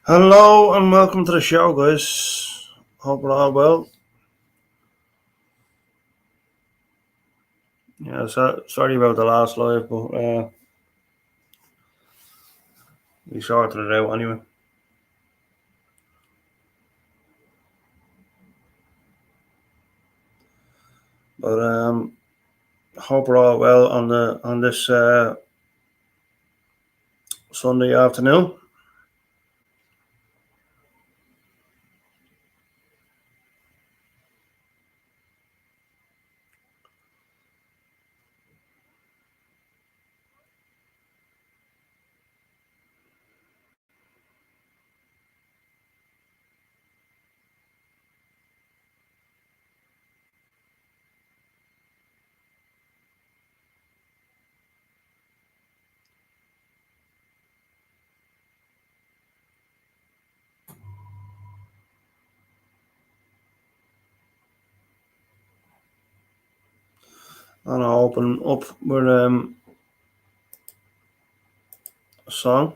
Hello and welcome to the show, guys. Hope we're all well. Yeah, sorry about the last live, but we sorted it out anyway. But hope we're all well on this Sunday afternoon. And I'll open up with a song.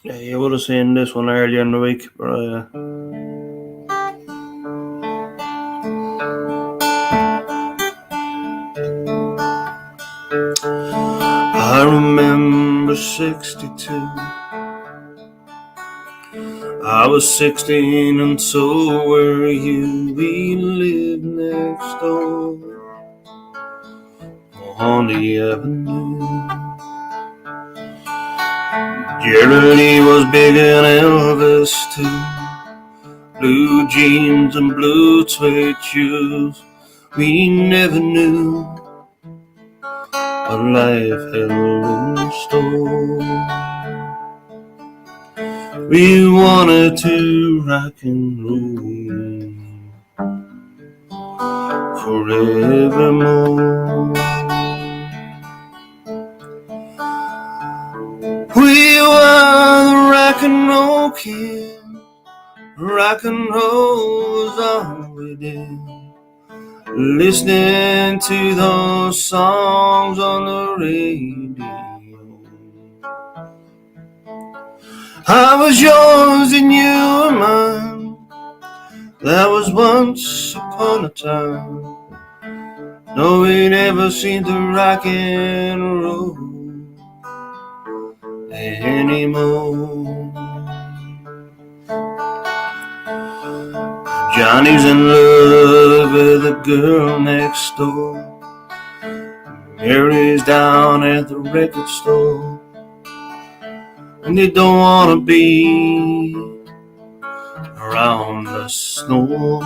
Yeah, you would have seen this one earlier in the week, but I remember 62. I was 16 and so were you. We lived next door on the avenue. Jeremy was big and Elvis too. Blue jeans and blue suede shoes. We never knew what life held in store. We wanted to rock and roll forevermore. We were the rock and roll kids. Rock and roll was all we did. Listening to those songs on the radio. I was yours and you were mine. That was once upon a time. No, we never seemed to rock and roll anymore. Johnny's in love with the girl next door. Mary's down at the record store. And they don't want to be around us no more.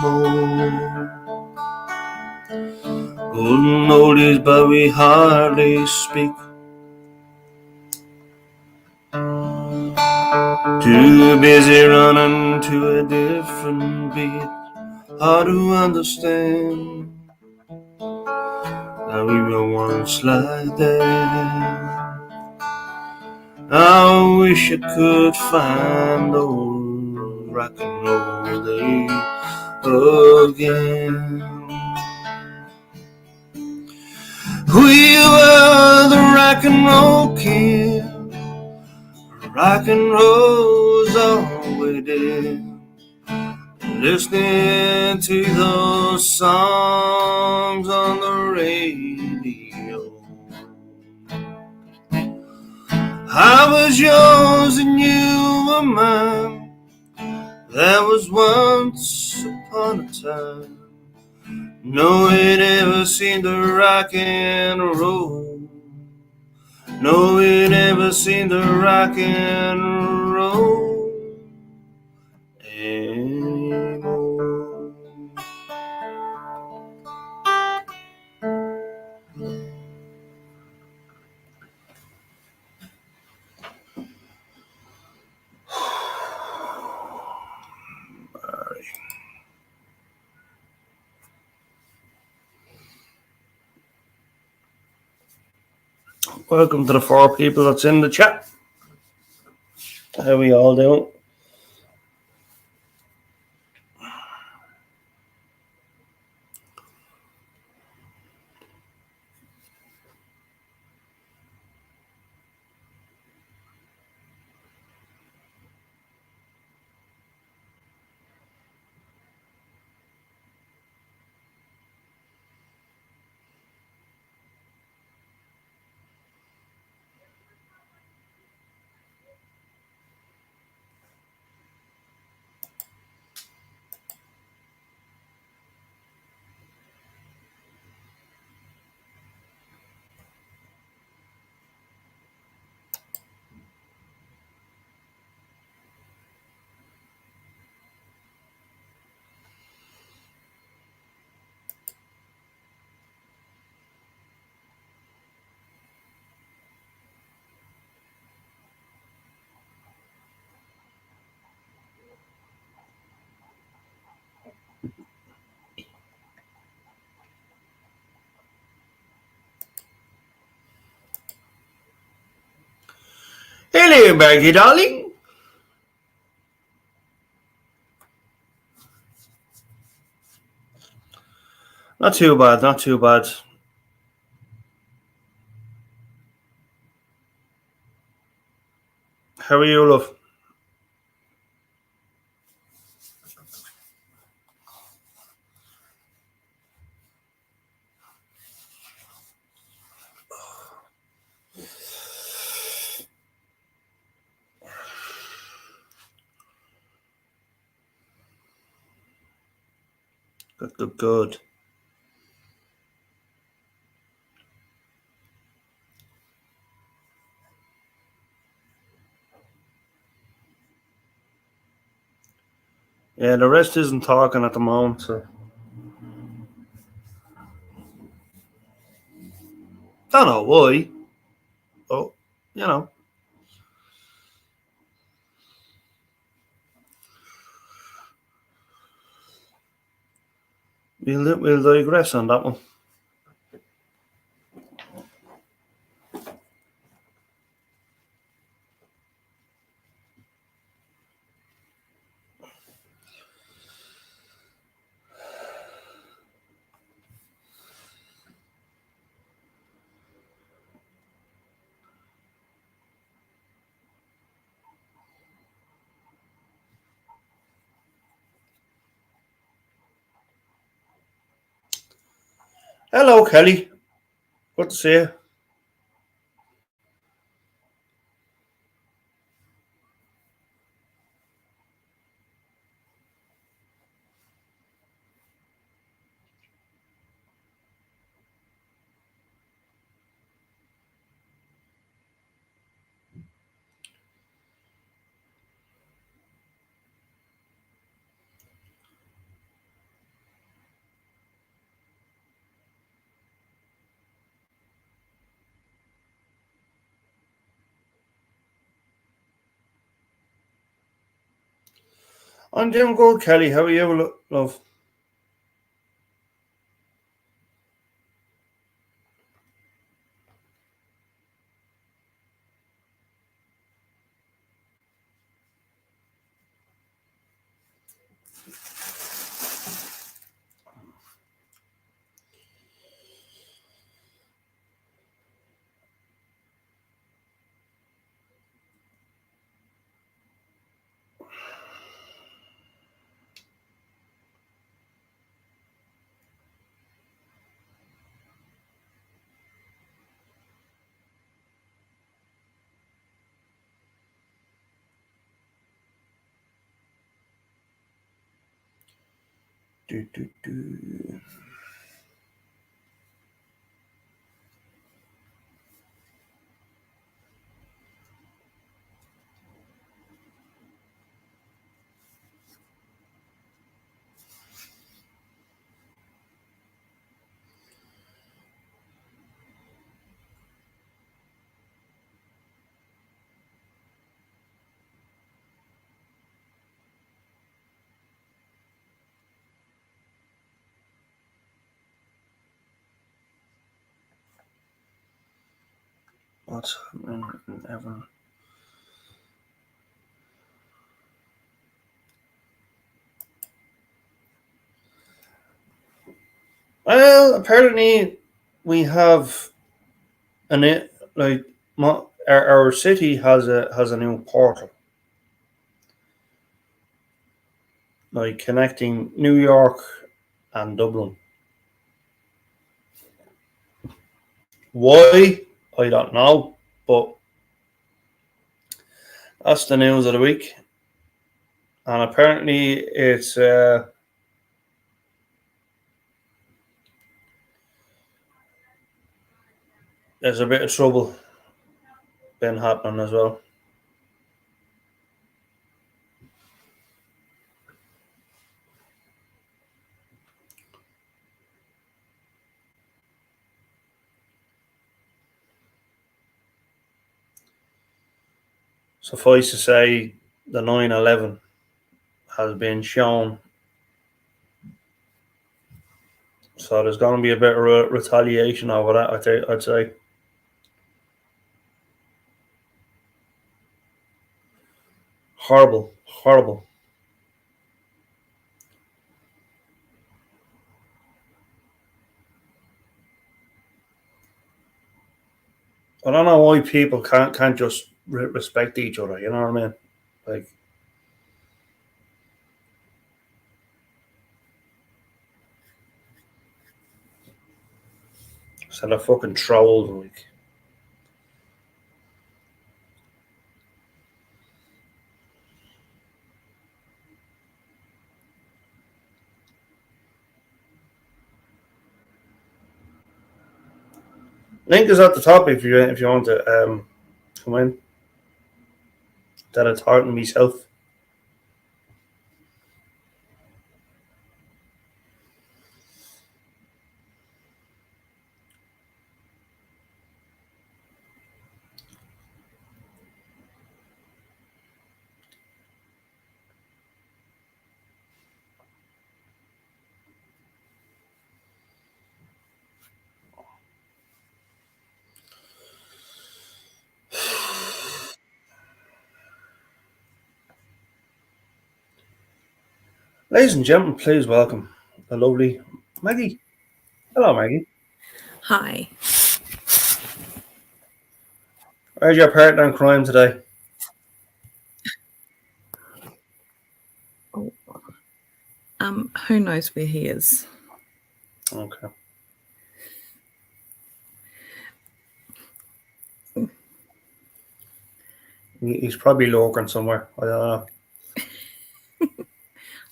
Golden oldies, but we hardly speak. Too busy running to a different beat. Hard to understand that we were once like that. I wish I could find those rock and roll days again. We were the rock and roll kids. Rock and roll was all we did. Listening to those songs on the radio. I was yours and you were mine. That was once upon a time. No, we never seemed to rock and roll. No, we never seemed to rock and roll anymore. Welcome to the 4 people that's in the chat. How we all doing? Hello, Maggie, darling. Not too bad, not too bad. How are you, love? Good. Yeah, the rest isn't talking at the moment, so. Don't know why. Oh, you know. We'll digress on that one. Hello, Kelly. Good to see you. I'm doing good, Kelly. How are you, love? Do. What's happening in Evan? Well, apparently we have like our city has a new portal, like connecting New York and Dublin. Why? I don't know, but that's the news of the week. And apparently, there's a bit of trouble been happening as well. Suffice to say, the 9/11 has been shown, so there's going to be a bit of retaliation over that. I'd say horrible, horrible. I don't know why people can't just respect each other. You know what I mean? Like, instead of fucking trolls, like. Link is at the top if you want to come in. That it's hard on myself. Ladies and gentlemen, please welcome the lovely Maggie. Hello, Maggie. Hi. Where's your partner in crime today? Oh, who knows where he is? Okay. He's probably lurking somewhere. I don't know.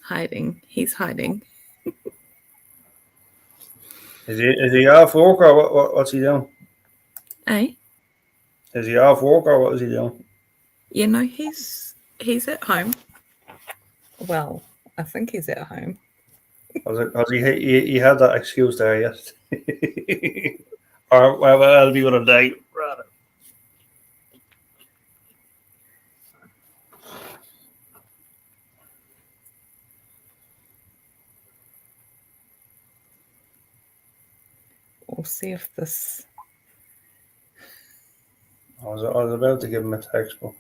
Hiding. He's hiding. Is he off work or what's he doing? Eh? Is he off work or what is he doing? You know, he's at home. Well, I think he's at home. Has he had that excuse there yet? Or well, I'll be on a date rather. We'll see if this. I was about to give him a text, but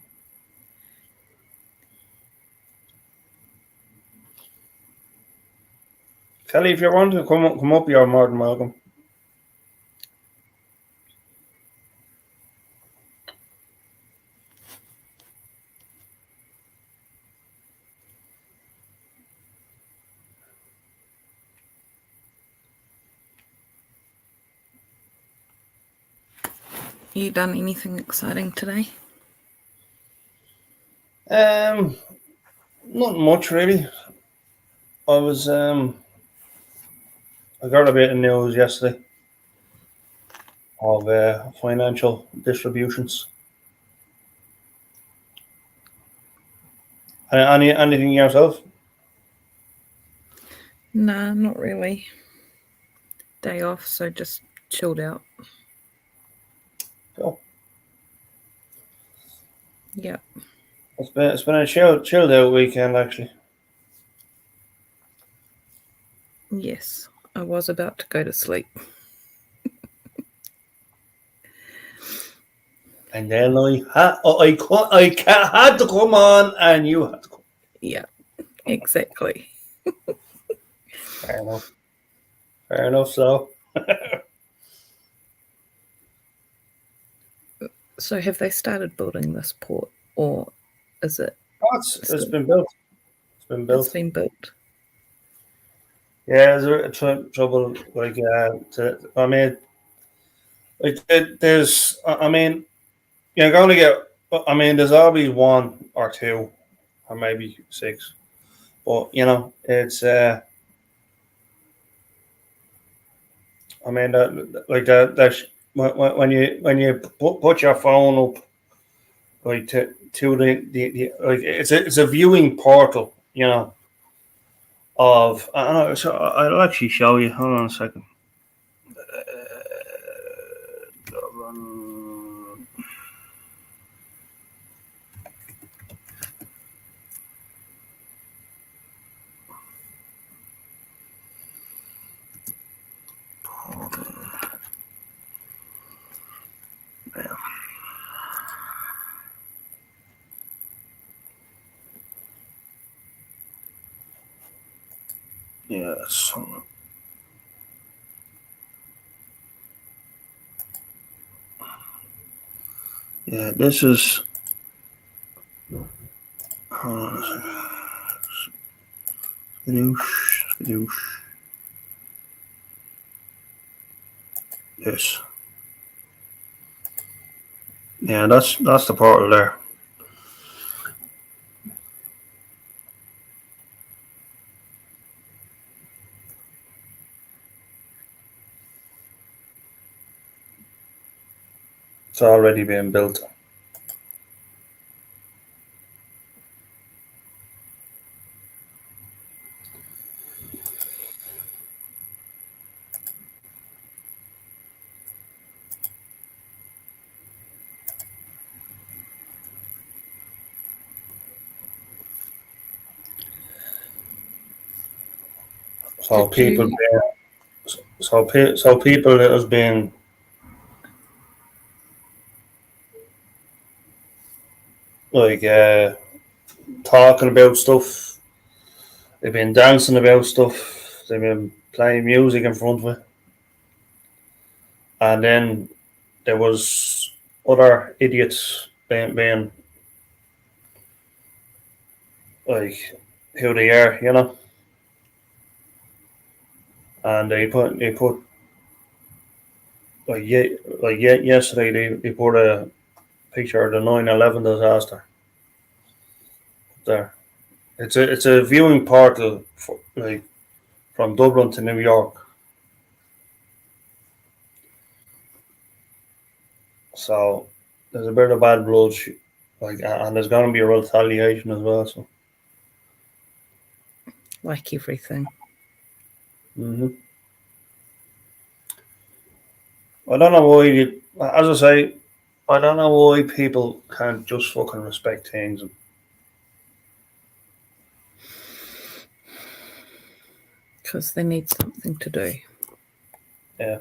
Kelly, if you want to come up, you're more than welcome. You done anything exciting today? Not much really. I was I got a bit of news yesterday of financial distributions. Anything yourself? Nah, not really. Day off, so just chilled out. Cool. Yep. It's been a chilled out weekend actually. Yes. I was about to go to sleep. And then had to come on, and you had to come. Yeah, exactly. Fair enough. Fair enough. So So have they started building this port, or is it it's still, been built. It's been it's built. been built? Yeah, there's trouble. Like, I mean, like, there's. I mean, you're going to get. I mean, there's always one or two, or maybe six. But it's. I mean, like that. When you put your phone up, like to the like it's a viewing portal. Of I don't know. So I'll actually show you. Hold on a second. Yes. Yeah, this is. Hold on a second. Skadoosh, skadoosh. This. Yeah, that's the portal there. It's already being built. So Did people, you so people that has been like talking about stuff. They've been dancing about stuff. They've been playing music in front of it, and then there was other idiots being like who they are, and they put yesterday they put a picture of the 9/11 disaster there. It's a viewing portal for, like from Dublin to New York. So there's a bit of bad blood, like, and there's going to be a retaliation as well. So. like everything? hmm I don't know why, as I say, I don't know why people can't just fucking respect things. Because they need something to do. Yeah,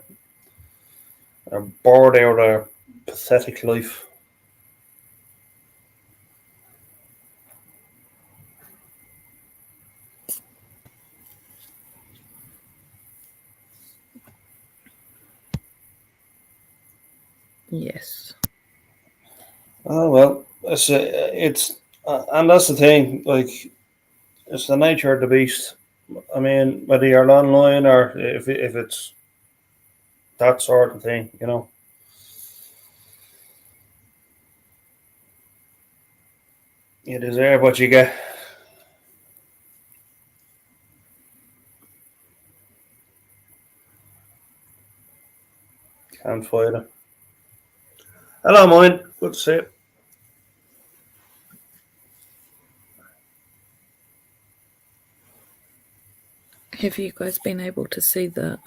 they're bored out of their pathetic life. Yes. Oh well, and that's the thing. Like, it's the nature of the beast. I mean, whether you're online or if it's that sort of thing, you deserve what you get. Can't fight it. Hello, mine. Good to see you. Have you guys been able to see the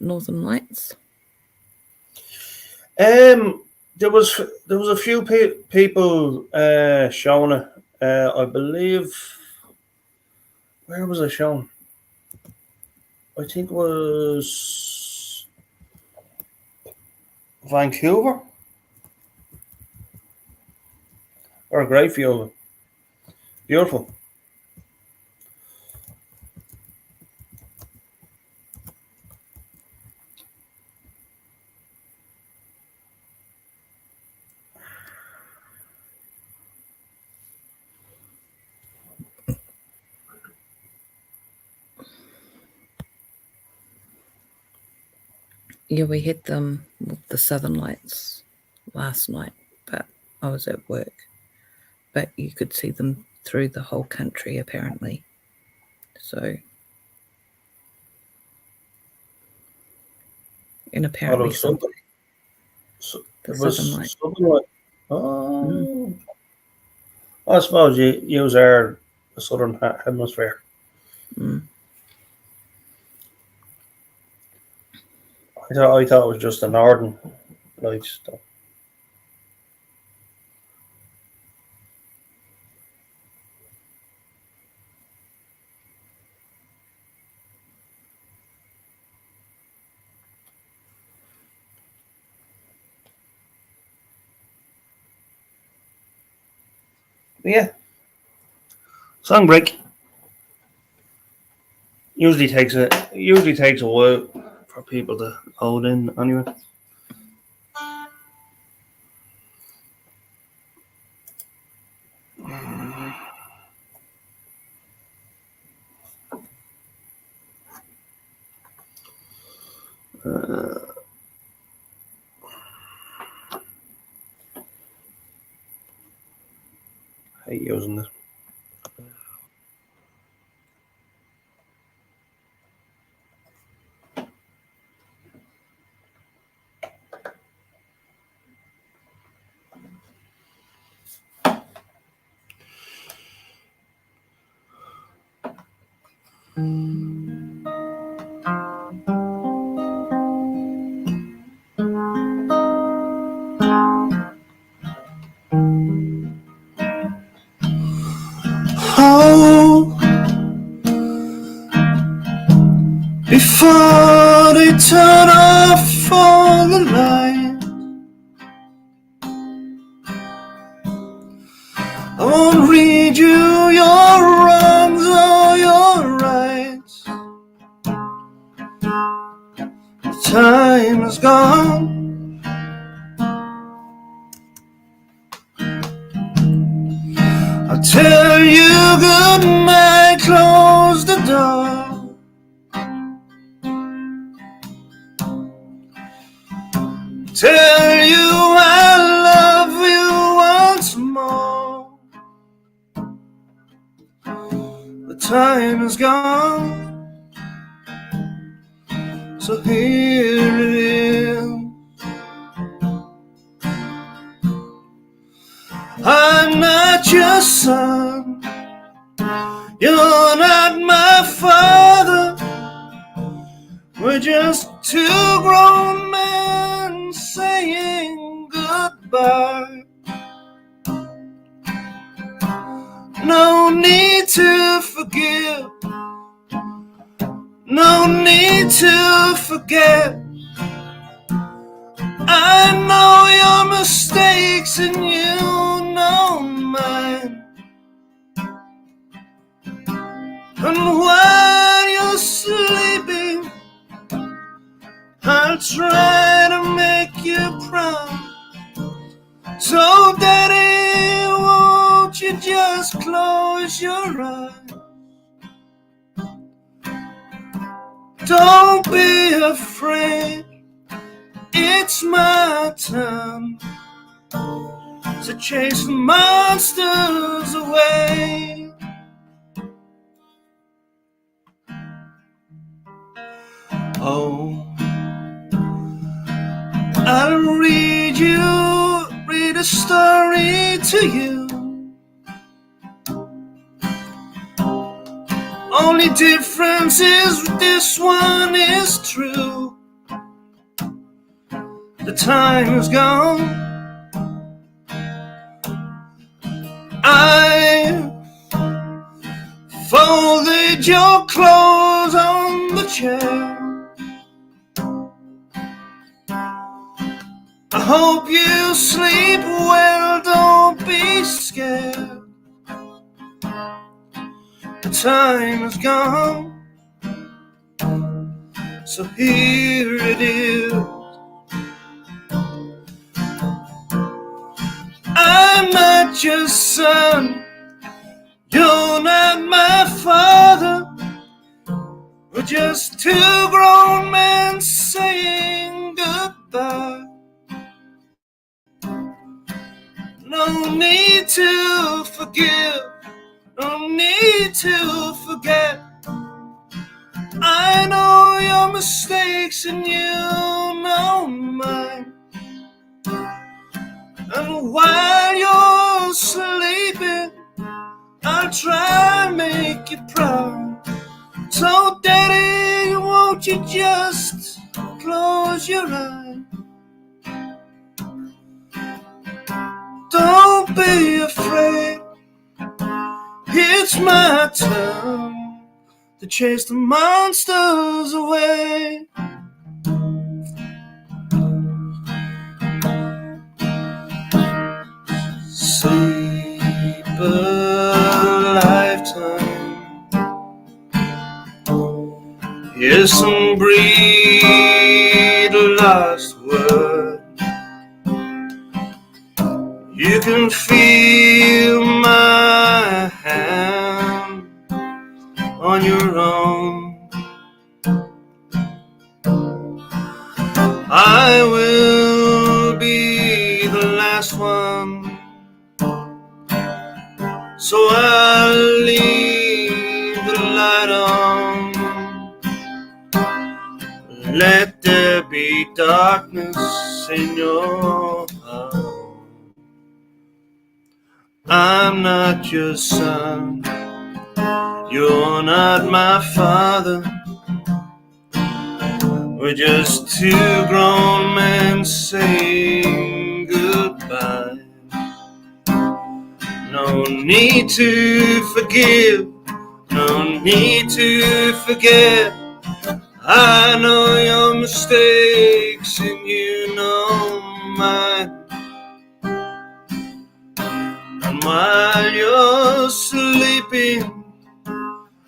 Northern Lights? There was a few people showing it. I believe, where was it shown? I think it was Vancouver. or a great view of it. Beautiful. Yeah, we had them with the Southern Lights last night, but I was at work. But you could see them through the whole country, apparently. So, and apparently some the It Southern was Lights. something like, oh, I suppose you use our the southern hemisphere. Mm. I thought it was just the northern lights. Though. Yeah, song break usually takes a while for people to hold in anyway. I hate using this. Oh, before they turn off all the lights, I won't read you your wrongs or your rights. The time is gone. I'll tell you good night, close the door. Tell you I love you once more. The time is gone, so here it is. I'm not your son, you're not my father. We're just two grown men saying goodbye. No need to forgive, no need to forget. I know your mistakes and you know mine. And while you're sleeping, I'll try to make you proud. So daddy, won't you just close your eyes? Don't be afraid, it's my time to chase the monsters away. Oh, I'll read a story to you. Only difference is this one is true. The time is gone. I folded your clothes on the chair. I hope you sleep well, don't be scared. The time is gone, so here it is. I'm not your son, you're not my father. We're just two grown men saying goodbye. No need to forgive, no need to forget. I know your mistakes and you know mine. And while you're sleeping, I'll try and make you proud. So daddy, won't you just close your eyes? Don't be afraid, it's my turn to chase the monsters away. Sleep a lifetime, yes, and breathe a last word. You can feel my hand on your own. I will be the last one, so I'll leave the light on. Let there be darkness in your heart. I'm not your son, you're not my father. We're just two grown men saying goodbye. No need to forgive, no need to forget. I know your mistakes and you know mine. And while you're sleeping,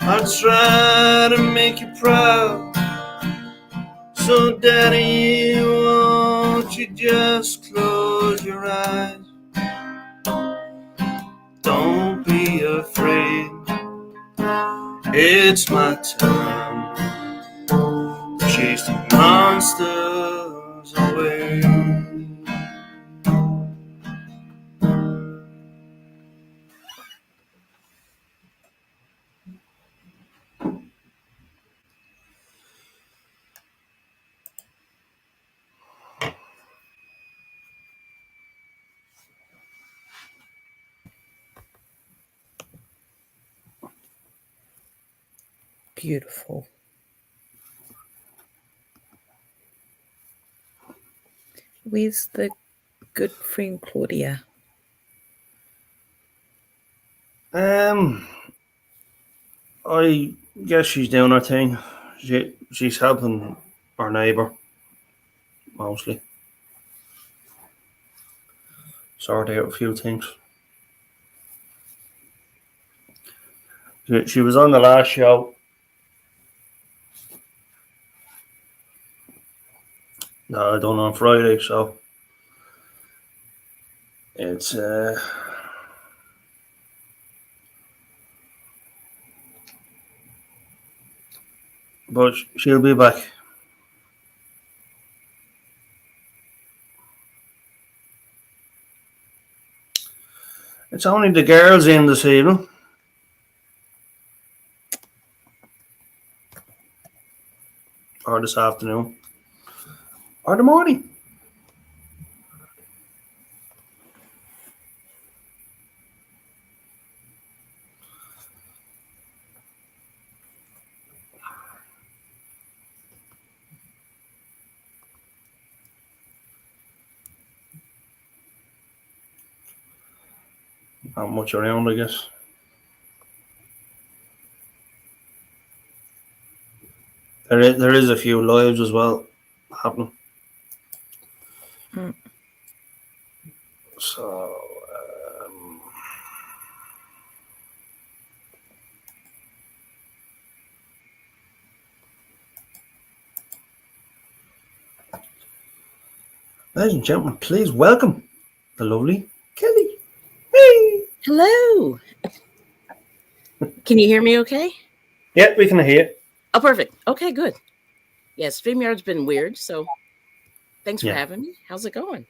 I'll try to make you proud. So daddy, won't you just close your eyes? Don't be afraid, it's my turn to chase the monsters away. Beautiful. Where's the good friend Claudia? I guess she's doing her thing. She's helping our neighbour, mostly. Sort out a few things. She was on the last show. No, I done on Friday, so it's but she'll be back. It's only the girls in this evening. Or this afternoon. Or the morning. Not much around, I guess. There is a few lives as well happening. So Ladies and gentlemen, please welcome the lovely Kelly. Hey! Hello. Can you hear me okay? Yeah, we can hear. Oh, perfect. Okay, good. Yeah, StreamYard's been weird, so thanks for Yeah, having me. How's it going?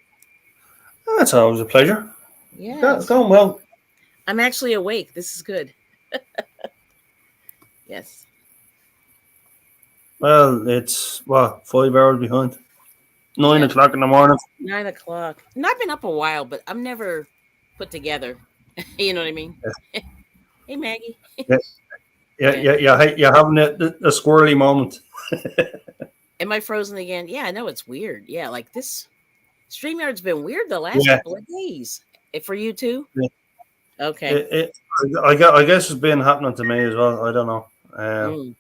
that's always a pleasure. It's Yes. going well. I'm actually awake. This is good. Yes. Well, it's what 5 hours behind. Nine Yeah, o'clock in the morning. 9 o'clock. And I've been up a while, but I'm never put together. You know what I mean? Hey, Maggie. Yeah, yeah, Yeah. yeah, yeah. You're having a squirrely moment. Am I frozen again? Yeah, I know it's weird. Yeah, like this StreamYard's been weird the last Yeah, couple of days. For you too? yeah. Okay. It, I guess it's been happening to me as well. I don't know. Mm.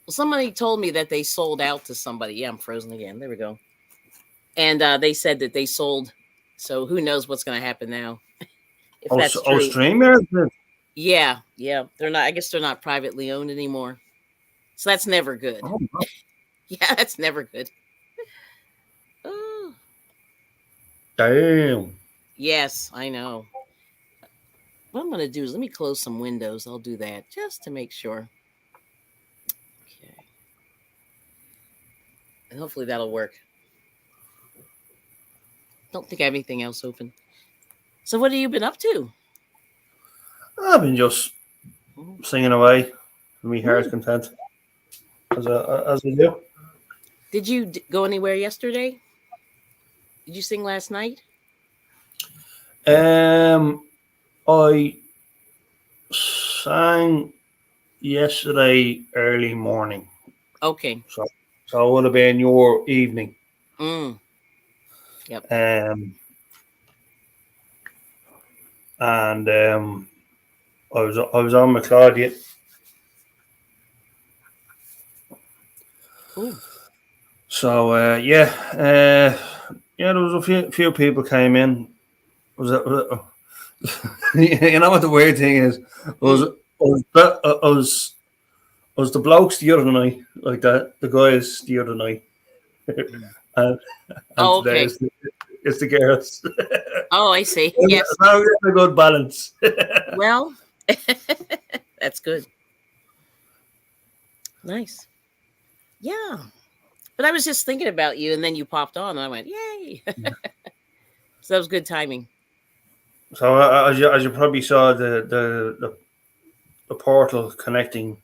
Well, somebody told me that they sold out to somebody. Yeah, I'm frozen again. There we go. And they said that they sold. So who knows what's going to happen now? If that's true. Stream here. Yeah, yeah. They're not. I guess they're not privately owned anymore. So that's never good. Oh, Yeah, that's never good. Oh, damn. yes, I know. What I'm going to do is let me close some windows. I'll do that just to make sure. Okay. And hopefully that'll work. Don't think I have anything else open. So what have you been up to? I've been just Mm. singing away for me heart's Mm. content as I do. Did you go anywhere yesterday? Did you sing last night? I sang yesterday early morning, Okay. so it would have been your evening. Mm. Yep. Um, and I was on McCloud. Cool. So yeah, there was a few people came in. Was it? You know what the weird thing is? Mm. I was the blokes the other night, like that. The guys the other night, Mm. and Oh, today okay. it's the girls. Oh, I see. Yes. Now we have a good balance. Well, that's good. Nice. Yeah. But I was just thinking about you, and then you popped on, and I went, "Yay!" So that was good timing. So as you probably saw, the portal connecting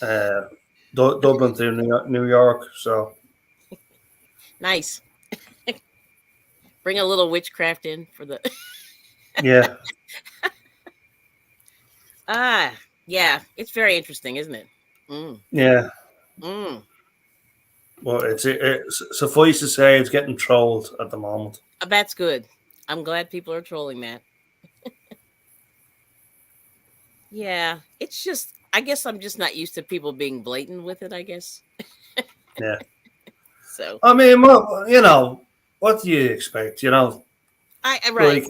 uh, Dublin to New York. So Nice. Bring a little witchcraft in for the. yeah, Ah, yeah. It's very interesting, isn't it? Mm. yeah. Mm. Well, it's suffice to say, it's getting trolled at the moment. That's good. I'm glad people are trolling that. Yeah. It's just. I guess I'm just not used to people being blatant with it. I guess Yeah. so. I mean, well, what do you expect? I right.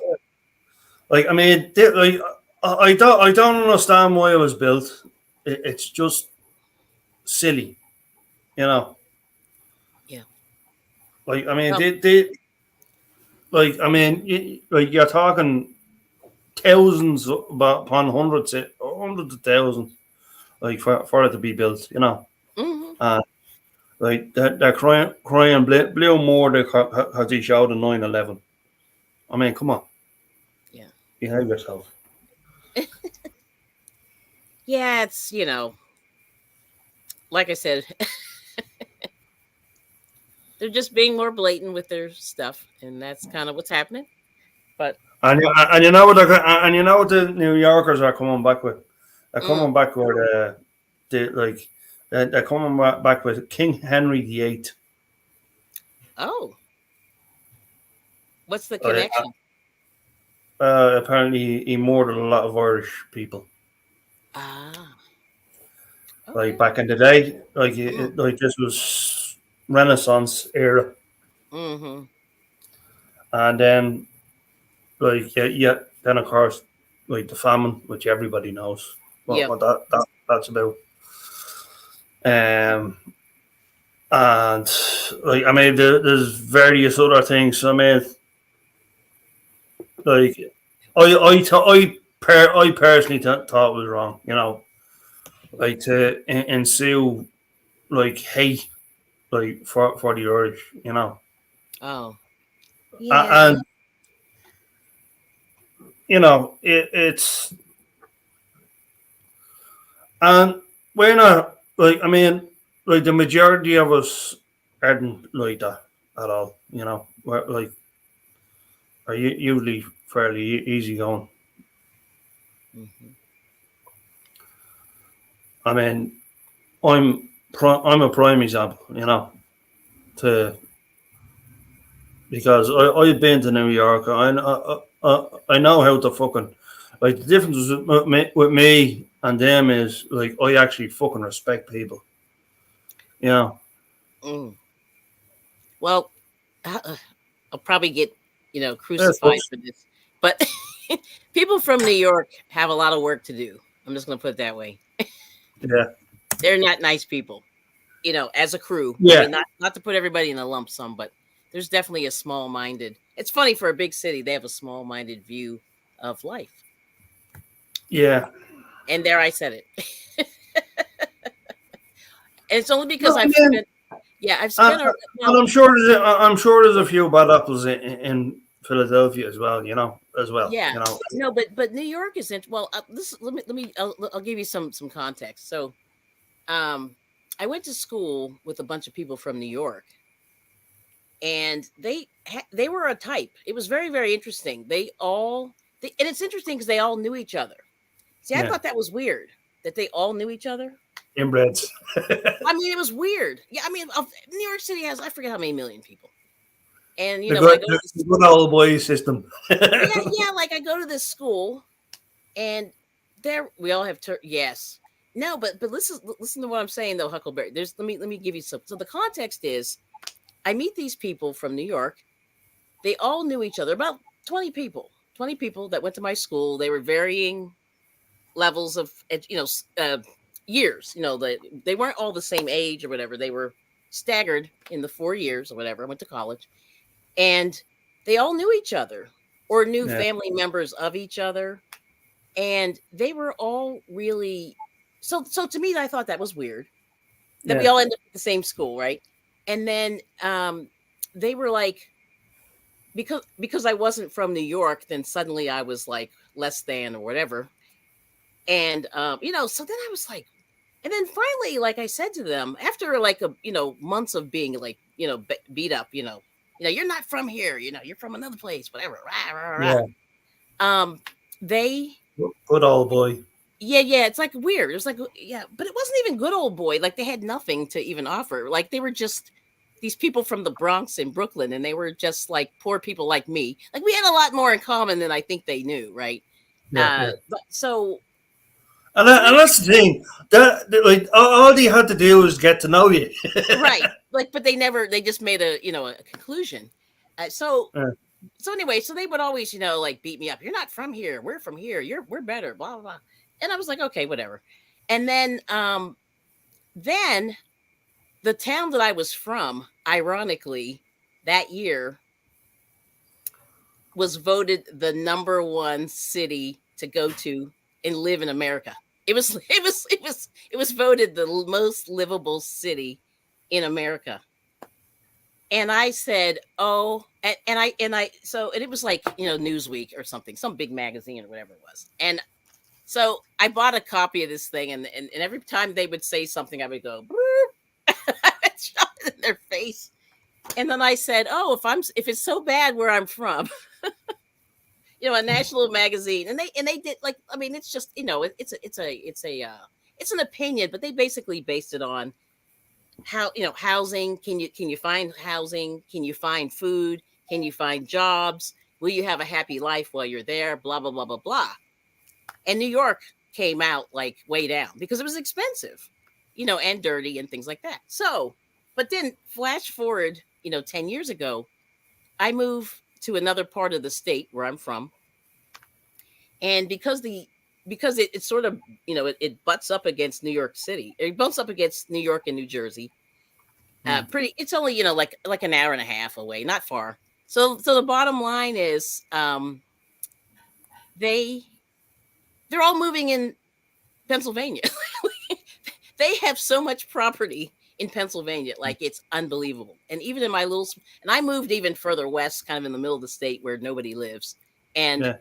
Like, I mean, like, I don't understand why it was built. It's just silly, you know. Yeah. Like, I mean, Well. like, I mean, like you're talking thousands upon hundreds of thousands, like for it to be built, Mm-hmm. and like they're crying blue more because he showed in 9/11. I mean, come on, Yeah. behave yourself. Yeah. It's like I said, they're just being more blatant with their stuff, and that's kind of what's happening. But And you know what and you know what the New Yorkers are coming back with? They're mm, coming back with they're coming back with King Henry VIII. oh, what's the Uh, connection? Apparently, he murdered a lot of Irish people. Ah, Like okay. back in the day, Mm, like this was Renaissance era, mm-hmm. and then yeah, then of course like the famine, which everybody knows Yep. what that's about. Um, and like I mean, there's various other things. I mean, like I personally thought it was wrong. You know, like to ensue like hate like for the Irish. You know, Oh, yeah. and you know it's and we're not like I mean like the majority of us aren't like that at all. You know, we're like are usually fairly easy going. Hmm. I mean, I'm a prime example. You know, to because I've been to New York. I know how to fucking like the difference with me and them is like I actually fucking respect people. You know, Mm. Well, I'll probably get, yeah, crucified for this, but people from New York have a lot of work to do. I'm just going to put it that way. yeah, They're not nice people, as a crew. I yeah, mean, not to put everybody in a lump sum, but there's definitely a small minded. It's funny for a big city, they have a small minded view of life. yeah. And there I said it. And it's only because No, again, I've and, spent, and well, I'm sure there's a few bad apples in Philadelphia as well. You know, as well. yeah, You know, no, but New York isn't. Well, this I'll give you some context. So, um, I went to school with a bunch of people from New York, and they were a type. It was very very interesting. And it's interesting because they all knew each other. See, I yeah, thought that was weird that they all knew each other. inbreds. I mean, it was weird. Yeah, I mean, New York City has I forget how many million people, and The when I good, go to the this, good old boy system. yeah, like I go to this school, and there we all have yes. No, but listen to what I'm saying though, Huckleberry. There's let me give you some. So the context is I meet these people from New York. They all knew each other, about 20 people. 20 people that went to my school. They were varying levels of years. They weren't all the same age or whatever. They were staggered in the 4 years or whatever. I went to college, and they all knew each other or knew Yeah, family members of each other, and they were all really so to me I thought that was weird that we yeah, all ended up at the same school, right? And then they were like, because I wasn't from New York, then suddenly I was like less than or whatever. And so then I was like, and then finally, like I said to them after like months of being like beat up, you're not from here, you're from another place, whatever, rah, rah, rah, yeah. rah. They Good old boy. Yeah, it's like weird. It was like, yeah, but it wasn't even good old boy. Like they had nothing to even offer. Like they were just these people from the Bronx and Brooklyn, and they were just like poor people like me. Like we had a lot more in common than I think they knew, right? Yeah, yeah. But so And that's the thing. Like all they had to do was get to know you. right, like, but they just made a conclusion. So Yeah, so anyway, so they would always like beat me up. You're not from here. We're from here. We're better. Blah blah blah. And I was like, okay, whatever. And then the town that I was from, ironically, that year was voted the number one city to go to and live in America. It was it was voted the most livable city in America. And I said, "Oh," and it was like Newsweek or something, some big magazine or whatever it was. And so I bought a copy of this thing, and every time they would say something, I would go, I would shove it in their face. And then I said, "Oh, if it's so bad where I'm from, a national magazine," and they did, like, I mean, it's just it's an opinion, but they basically based it on how housing. Can you find housing? Can you find food? Can you find jobs? Will you have a happy life while you're there? Blah blah blah blah blah. And New York came out like way down because it was expensive, and dirty and things like that. So, but then flash forward, 10 years ago, I moved to another part of the state where I'm from. And because it sort of, it butts up against New York City. It butts up against New York and New Jersey. Pretty. It's only like an hour and a half away, not far. So the bottom line is, they they're all moving in Pennsylvania. They have so much property in Pennsylvania, like it's unbelievable. And even in my and I moved even further west, kind of in the middle of the state where nobody lives, and Yeah.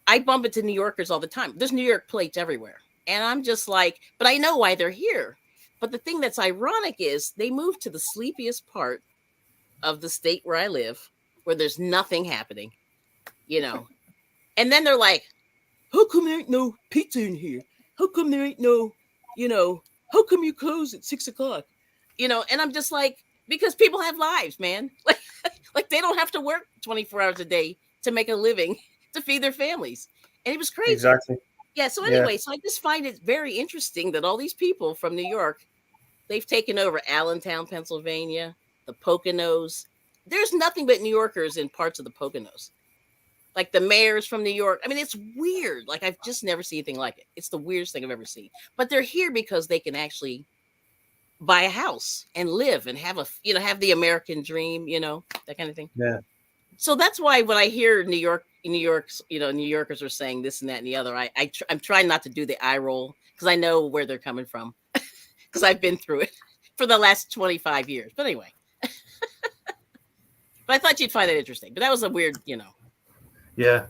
I bump into New Yorkers all the time. There's New York plates everywhere, and I'm just like, but I know why they're here. But the thing that's ironic is they moved to the sleepiest part of the state where I live, where there's nothing happening, you know. And then they're like, how come there ain't no pizza in here? How come there ain't no, you know, how come you close at 6 o'clock? And I'm just like, because people have lives, man. Like they don't have to work 24 hours a day to make a living to feed their families. And it was crazy. Exactly. Yeah. So Yeah. anyway, so I just find it very interesting that all these people from New York, they've taken over Allentown, Pennsylvania, the Poconos. There's nothing but New Yorkers in parts of the Poconos. Like the mayor's from New York. I mean, it's weird. Like I've just never seen anything like it. It's the weirdest thing I've ever seen. But they're here because they can actually buy a house and live and have have the American dream, that kind of thing. Yeah. So that's why when I hear New Yorkers are saying this and that and the other, I'm trying not to do the eye roll because I know where they're coming from because I've been through it for the last 25 years. But anyway, but I thought you'd find it interesting. But that was a weird, Yeah.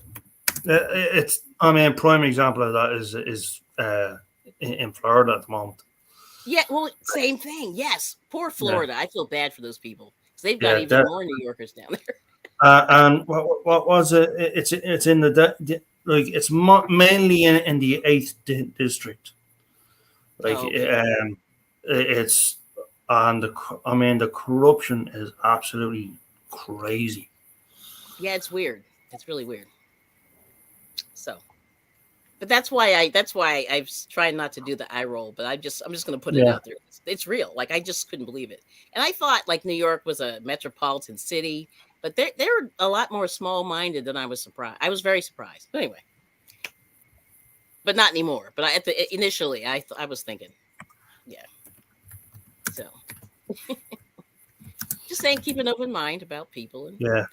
It's. I mean, prime example of that is in Florida at the moment. Yeah, well, same thing. Yes, poor Florida. I feel bad for those people because they've got Yeah, even more New Yorkers down there. And what was it? It's in like it's mainly in the 8th district. Like Oh, okay. it's and I mean the corruption is absolutely crazy. Yeah, it's weird. It's really weird. So, but that's why I've tried not to do the eye roll. But I'm just going to put it Yeah. out there. It's real. Like I just couldn't believe it. And I thought like New York was a metropolitan city, but they're a lot more small minded than I was surprised. I was very surprised. But anyway, but not anymore. But initially I was thinking, yeah. So just saying, keep an open mind about people and Yeah.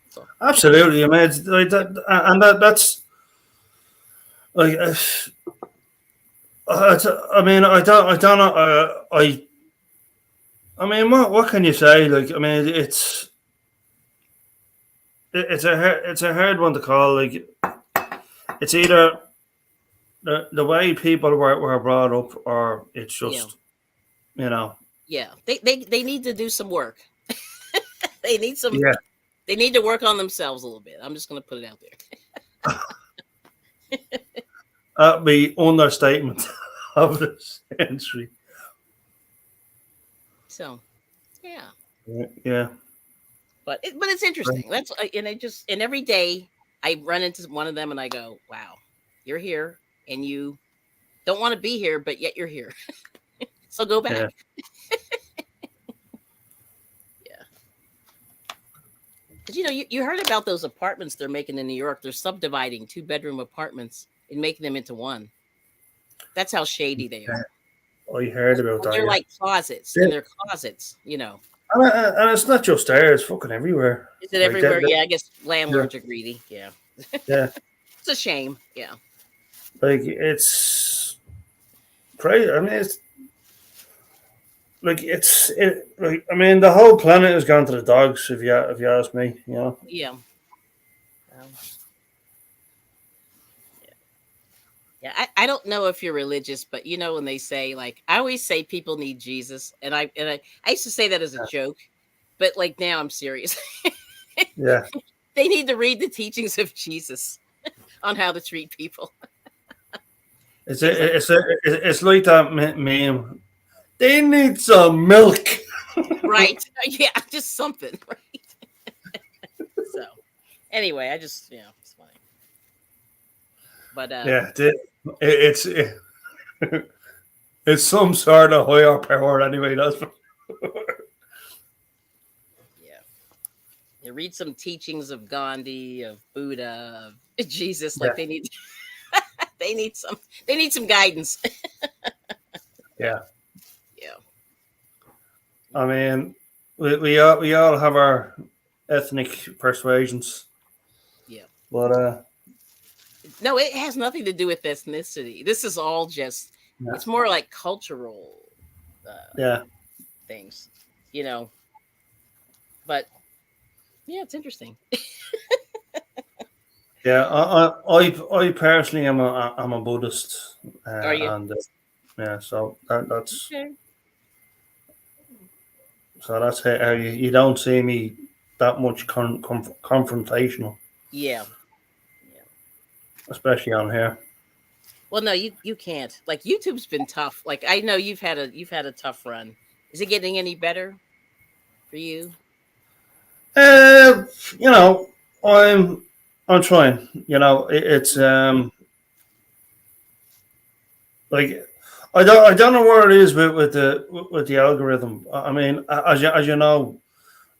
so. Absolutely. I mean, it's like that, and that's like. I mean, I don't know. I mean, what can you say? Like, I mean, it's a hard one to call. Like, it's either the way people were brought up, or it's Yeah. just you know. Yeah. They need to do some work. they need some Yeah. they need to work on themselves a little bit. I'm just gonna put it out there. That'd be understatement of the century. So yeah. Yeah. But it's interesting. That's and every day I run into one of them and I go, wow, you're here and you don't want to be here, but yet you're here. So go Yeah. back. Yeah. Because you heard about those apartments they're making in New York. They're subdividing 2-bedroom apartments and making them into one. That's how shady they are. I heard about that. They're Yeah. like closets, Yeah. and they're closets. And it's not just there; it's fucking everywhere. Is it Like everywhere? Yeah, I guess landlords are greedy. Yeah. yeah. It's a shame. Yeah. Like it's crazy. I mean, it's like like I mean, the whole planet has gone to the dogs. If you ask me, Yeah. Yeah, I don't know if you're religious, but when they say like I always say people need Jesus, and I used to say that as a joke, but like now I'm serious. Yeah. They need to read the teachings of Jesus on how to treat people. It's like that meme. They need some milk. Right. Yeah, just something, right? So anyway, I just it's funny. But Yeah, it's it's some sort of higher power anyway. That's yeah. You read some teachings of Gandhi, of Buddha, of Jesus, yeah, like they need they need some guidance. yeah. Yeah. I mean, we all have our ethnic persuasions, Yeah. but No, it has nothing to do with ethnicity. This is all just, yeah, it's more like cultural uh, yeah, things, you know. But yeah, it's interesting. yeah. I personally am a Buddhist, Are you? and yeah, so that's Okay. how you don't see me that much confrontational, Yeah. Yeah. especially on here. Well, no, you can't. Like YouTube's been tough. Like I know you've had a tough run. Is it getting any better for you? Uh, you know, I'm I'm trying. It's like I don't know where it is with the algorithm. I mean, as you know,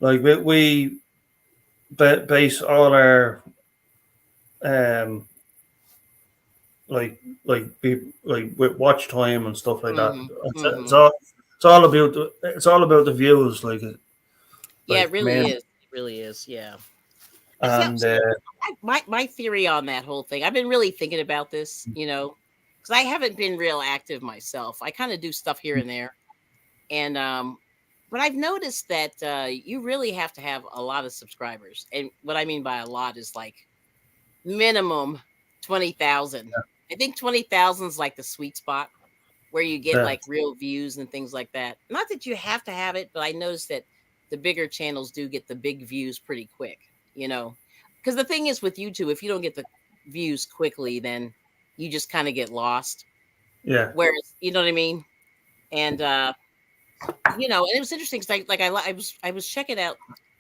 like we base all our um like with watch time and stuff like that. Mm-hmm. It's, it's Mm-hmm. all it's all about the views, Yeah, it really man, is. It really is. Yeah. So, and so my theory on that whole thing, I've been really thinking about this, because I haven't been real active myself. I kind of do stuff here and there, and but I've noticed that you really have to have a lot of subscribers, and what I mean by a lot is like minimum 20,000. I think 20,000 is like the sweet spot where you get yeah, like real views and things like that. Not that you have to have it, but I noticed that the bigger channels do get the big views pretty quick, you know. Because the thing is with YouTube, if you don't get the views quickly, then you just kind of get lost. yeah, Whereas, you know what I mean? And and it was interesting because I was checking out.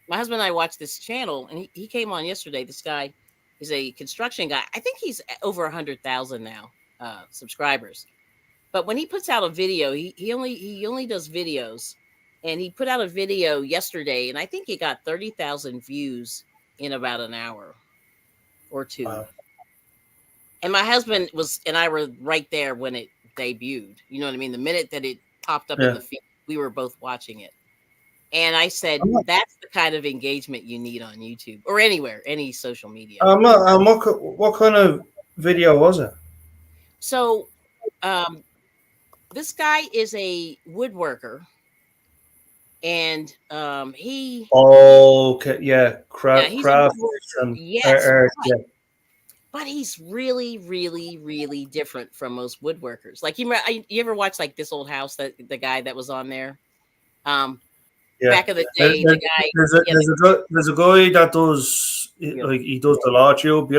My husband and I watched this channel, and he came on yesterday. This guy, he's a construction guy. I think he's over 100,000 now subscribers. But when he puts out a video, he only does videos, and he put out a video yesterday, and I think he got 30,000 views in about an hour or two. wow, And my husband was and I were right there when it debuted. You know what I mean? The minute that it popped up in yeah. the feed, we were both watching it. And I said, I'm not, that's the kind of engagement you need on YouTube or anywhere, any social media. what kind of video was it? So, um, this guy is a woodworker, and Okay, yeah, yeah, he's a craft woodworker. and Yes, yeah, but he's really, really, really different from most woodworkers. Like you ever watch like This Old House, that the guy that was on there? Um, yeah. Back in the There- day, the there- guy, There's a yeah, there's a guy that does yeah, like he does the law tube.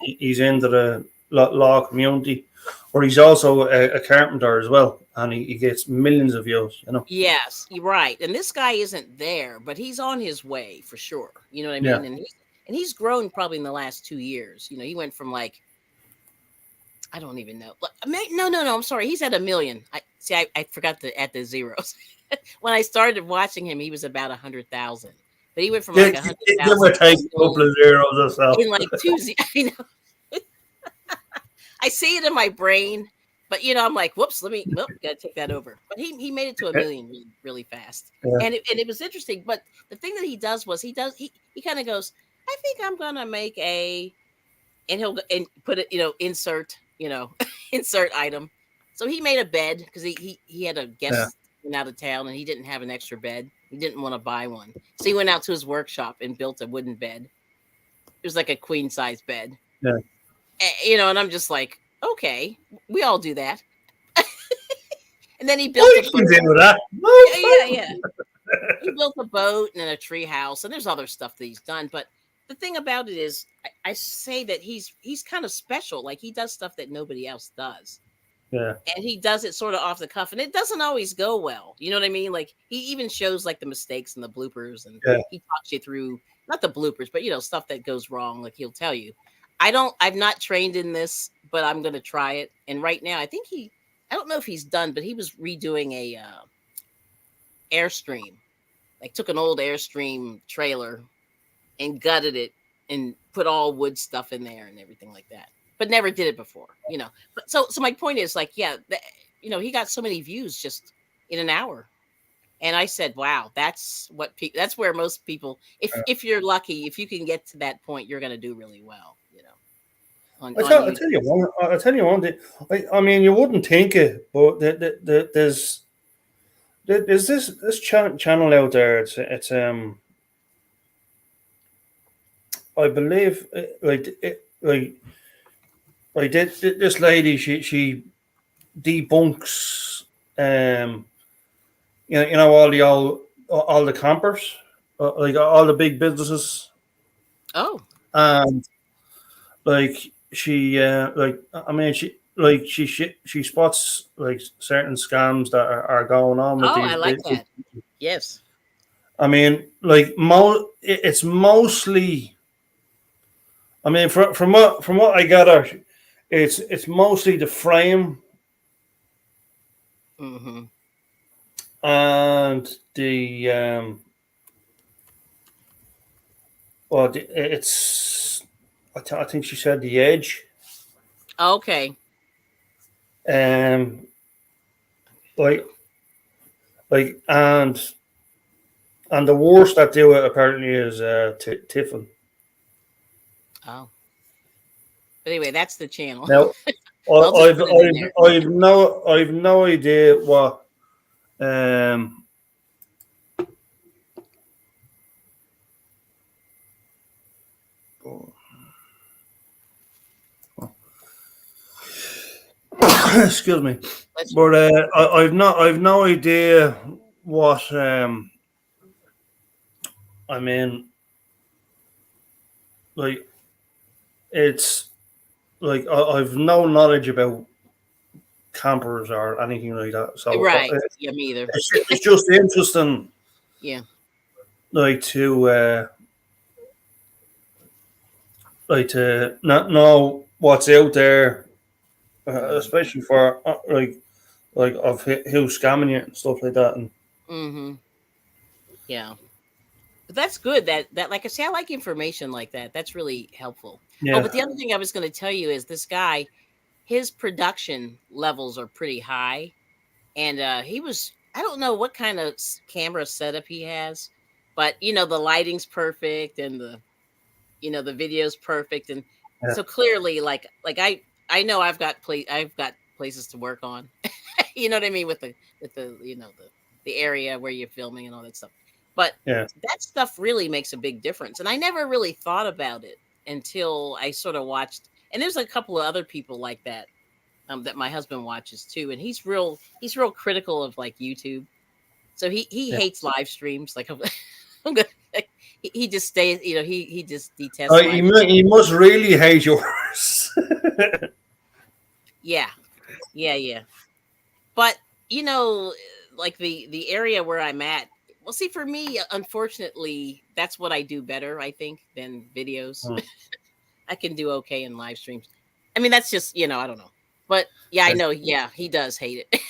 He's into the law community, or he's also a carpenter as well, and he gets millions of views. yes, you're right. And this guy isn't there, but he's on his way for sure. You know what I Yeah, mean? And he's grown probably in the last 2 years. He went from like, I don't even know. No, no, no. I'm sorry. He's at a million. I see. I forgot to add the zeros. When I started watching him, he was about 100,000, but he went from like a hundred give or thousand to take a a couple million of zeros or so. in like I know. I see it in my brain, but I'm like, whoops. Gotta take that over. But he made it to a million really, really fast, Yeah, and it was interesting. But the thing that he does was he kind of goes, I think I'm gonna make a and he'll and put it, insert, insert item. So he made a bed because he had a yeah, guest went out of town and he didn't have an extra bed. He didn't want to buy one, so he went out to his workshop and built a wooden bed. It was like a queen size bed, yeah. and I'm just like, okay, we all do that. And then he built a I can boat. do that. Yeah, yeah, No yeah. He built a boat and a tree house, and there's other stuff that he's done. But the thing about it is, I say that he's kind of special. Like he does stuff that nobody else does, Yeah, and he does it sort of off the cuff, and it doesn't always go well. You know what I mean? Like he even shows like the mistakes and the bloopers, and yeah. he talks you through not the bloopers, but stuff that goes wrong. Like he'll tell you. I've not trained in this, but I'm gonna try it. And right now, I don't know if he's done, but he was redoing a Airstream. Like took an old Airstream trailer and gutted it and put all wood stuff in there and everything like that. But never did it before. But so my point is like, yeah, he got so many views just in an hour. And I said, "Wow, that's what that's where most people, if you're lucky, if you can get to that point, you're going to do really well, on I YouTube." tell you one. I tell you one thing. I mean, you wouldn't think it, but there's this channel out there. It's I believe like this lady. She debunks all the campers, like all the big businesses, Oh, and like I mean she spots like certain scams that are going on with oh, these I like big. that. Yes. I mean, like it's mostly. I mean, from what I gather, it's mostly the frame Mm-hmm. and the well, it's I think she said the edge, Okay. um, like and the worst that do it apparently is Tiffin. Oh, but anyway, that's the channel. Now, I'll just put it in there. I've no idea what um excuse me, but I've no idea what I mean, like it's like I've no knowledge about campers or anything like that. So Right. Yeah, me either. it's just interesting, Yeah. like to not know what's out there, especially for like of who's scamming you and stuff like that. And Mm-hmm. Yeah. But that's good. That like I say, I like information like that. That's really helpful. Oh, yeah, but the other thing I was going to tell you is this guy, his production levels are pretty high, and he was, I don't know what kind of camera setup he has, but the lighting's perfect, and the video's perfect, and yeah, so clearly, like I know I've got places to work on. You know what I mean, with the the area where you're filming and all that stuff. But yeah, that stuff really makes a big difference, and I never really thought about it until I sort of watched. And there's a couple of other people like that, that my husband watches too, and he's real critical of like YouTube. So he yeah. hates live streams. Like I'm gonna, like, he just stays. He just detests live. He must really hate yours. Yeah, yeah, yeah. But like the area where I'm at. Well, see, for me, unfortunately, that's what I do better, I think, than videos. Hmm. I can do okay in live streams. I mean, that's just, I don't know. But yeah, I know. Yeah, he does hate it.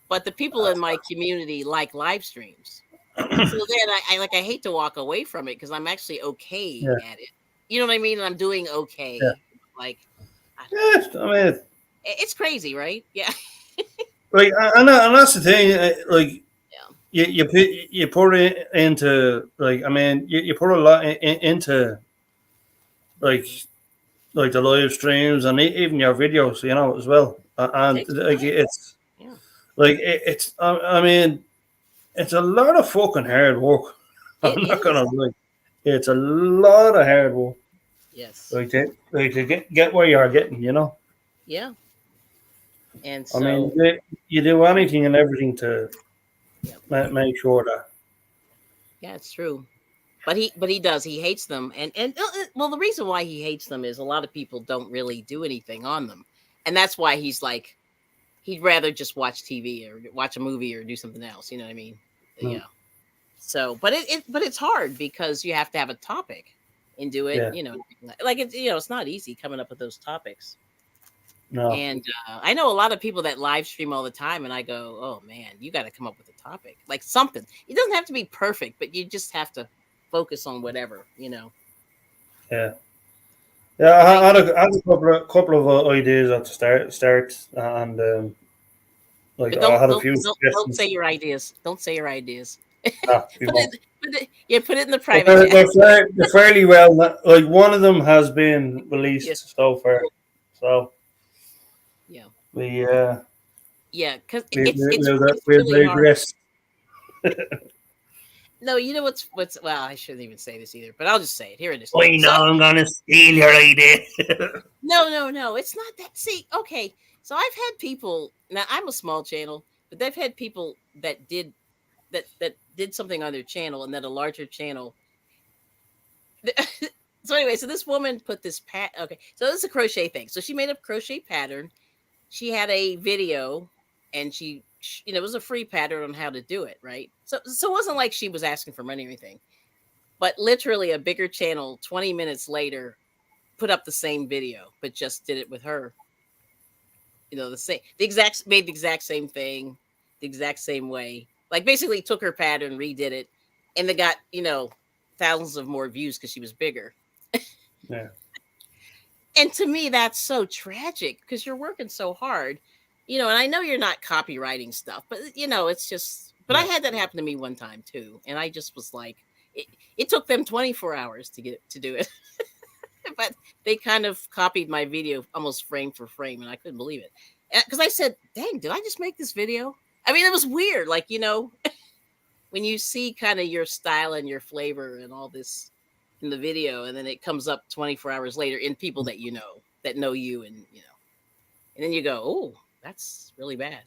But the people in my community like live streams. So then I hate to walk away from it because I'm actually okay Yeah, at it. You know what I mean? And I'm doing yeah, okay. Like, I don't know. yeah. I mean, It's crazy, right? Yeah. like, and that's the thing. Like, Yeah. you put it into like I mean you put a lot into like Mhm. like the live streams and even your videos, as well. And Takes like time. it's Yeah. like it's I mean it's a lot of fucking hard work. It I'm not gonna is. lie, it's a lot of hard work. Yes. Like to get where you're getting, Yeah. And I mean, so, you do anything and everything to yeah. make sure that. Yeah, it's true. But he does. He hates them, and well, the reason why he hates them is a lot of people don't really do anything on them, and that's why he's like he'd rather just watch TV or watch a movie or do something else. You know what I mean? Mm, Yeah. So, but it's hard because you have to have a topic and do it. yeah, Like it's not easy coming up with those topics. no, And I know a lot of people that live stream all the time, and I go, "Oh man, you got to come up with a topic, like something. It doesn't have to be perfect, but you just have to focus on whatever." yeah. Yeah, I I had a couple of ideas at the start, and But I had a don't few don't say suggestions. your ideas. Don't say your ideas. We Put won't. put it in the But private chat. they're fairly well. Like one of them has been Yeah, released so far, so yeah, we yeah. Because we'll, it's we'll really hard. digress. No, you know what's well, I shouldn't even say this either, but I'll just say it. Here it is. I know So I'm gonna steal your idea. no, it's not that. See, okay. So I've had people. Now I'm a small channel, but they've had people that did something on their channel, and then a larger channel. So anyway, so this woman put this pat. Okay, so this is a crochet thing. So she made a crochet pattern. She had a video, and it was a free pattern on how to do it. Right. So it wasn't like she was asking for money or anything, but literally a bigger channel 20 minutes later put up the same video, but just did it with her. Made the exact same thing, the exact same way. Like basically took her pattern, redid it, and they got, thousands of more views because she was bigger. Yeah, And to me, that's so tragic because you're working so hard, and I know you're not copywriting stuff, but it's just, but I yeah, had that happen to me one time too. And I just was like, it took them 24 hours to do it. But they kind of copied my video almost frame for frame, and I couldn't believe it because I said, "Dang, did I just make this video?" I mean, it was weird, like when you see kind of your style and your flavor and all this in the video, and then it comes up 24 hours later in people that know you, and then you go, "Oh, that's really bad."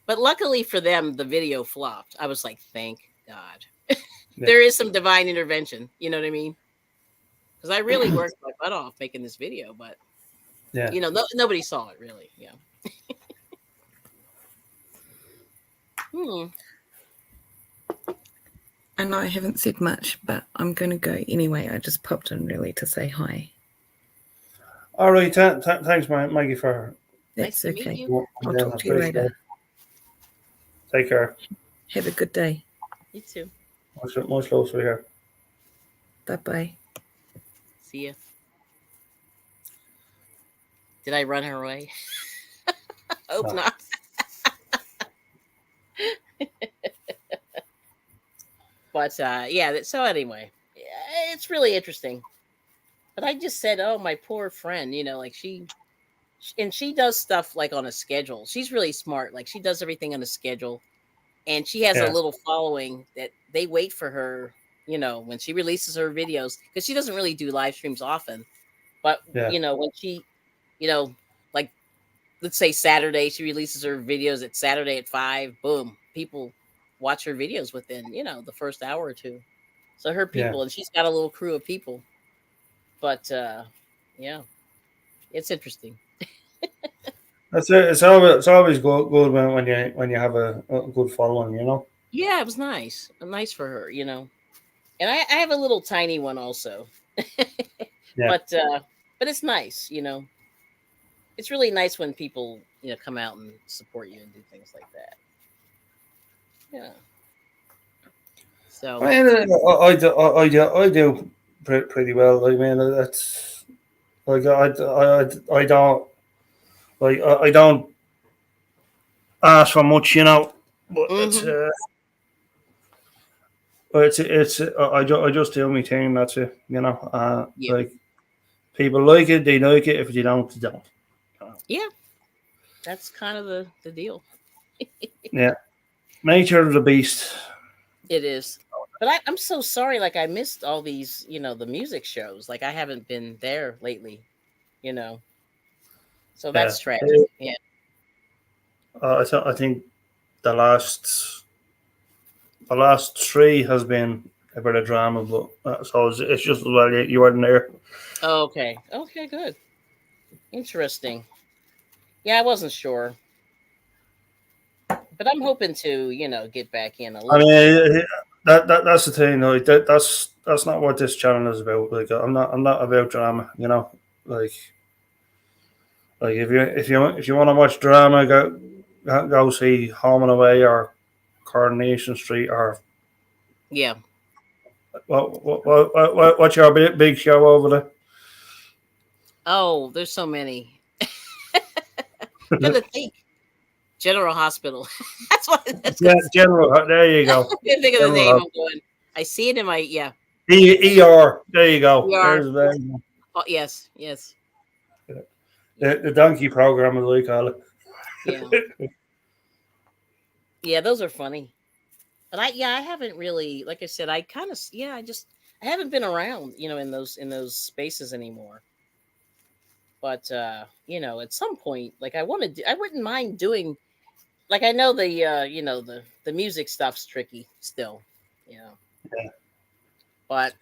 But luckily for them, the video flopped. I was like, "Thank God." yeah, There is some divine intervention. You know what I mean? Because I really worked my butt off making this video, but yeah. nobody saw it really. Yeah. Hmm. I know I haven't said much, but I'm going to go anyway. I just popped in really to say hi. All right, thanks, Maggie, for Nice That's to meet okay. you. I'll talk to you later. Take care. Have a good day. You too. Much love for here. Bye-bye. See ya. Did I run her away? Hope No. not. But yeah. So anyway, yeah, it's really interesting. But I just said, oh, my poor friend. Like she does stuff like on a schedule. She's really smart. Like she does everything on a schedule, and she has a Yeah, little following that they wait for her. When she releases her videos, because she doesn't really do live streams often. But yeah, when she, like let's say Saturday, she releases her videos at Saturday at 5. Boom, people watch her videos within the first hour or two. So her yeah. people, and she's got a little crew of people. But yeah, it's interesting. That's it. It's always good when you have a good following. Yeah, it was nice, nice for her, And I have a little tiny one also, Yeah, but it's nice, It's really nice when people come out and support you and do things like that. Yeah. So I mean, I do pretty well. I mean, that's like I don't I don't ask for much, but hmm it's I just do my thing. That's it. yeah, Like people like it, they like it. If they don't, they don't. yeah, that's kind of the deal. Yeah, nature of the beast. It is. But I'm so sorry. Like I missed all these, the music shows. Like I haven't been there lately, you know. So Yeah, that's tragic. Yeah. I think the last the last three has been a bit of drama, but so it's just as well you weren't there. Okay. Okay. Good. Interesting. Yeah, I wasn't sure, but I'm hoping to, get back in a I little bit. mean, that's the thing. Like that's not what this channel is about. Like I'm not about drama. Like if you want to watch drama, go see Home and Away or Coronation Street or Yeah. what's your big show over Oh, there's so many. Got to think. General Hospital. That's what it is. Yeah, General. There you I go. can't think of the name. General I'm going. I see it in my ER. There you go. ER. There. Oh, yes, yes, The donkey program, as I call yeah, it. yeah. Those are funny. But I haven't really, like I said, I kind of, I haven't been around, in those spaces anymore. But at some point, like I wouldn't mind doing, like I know the music stuff's tricky still, you know, Yeah, but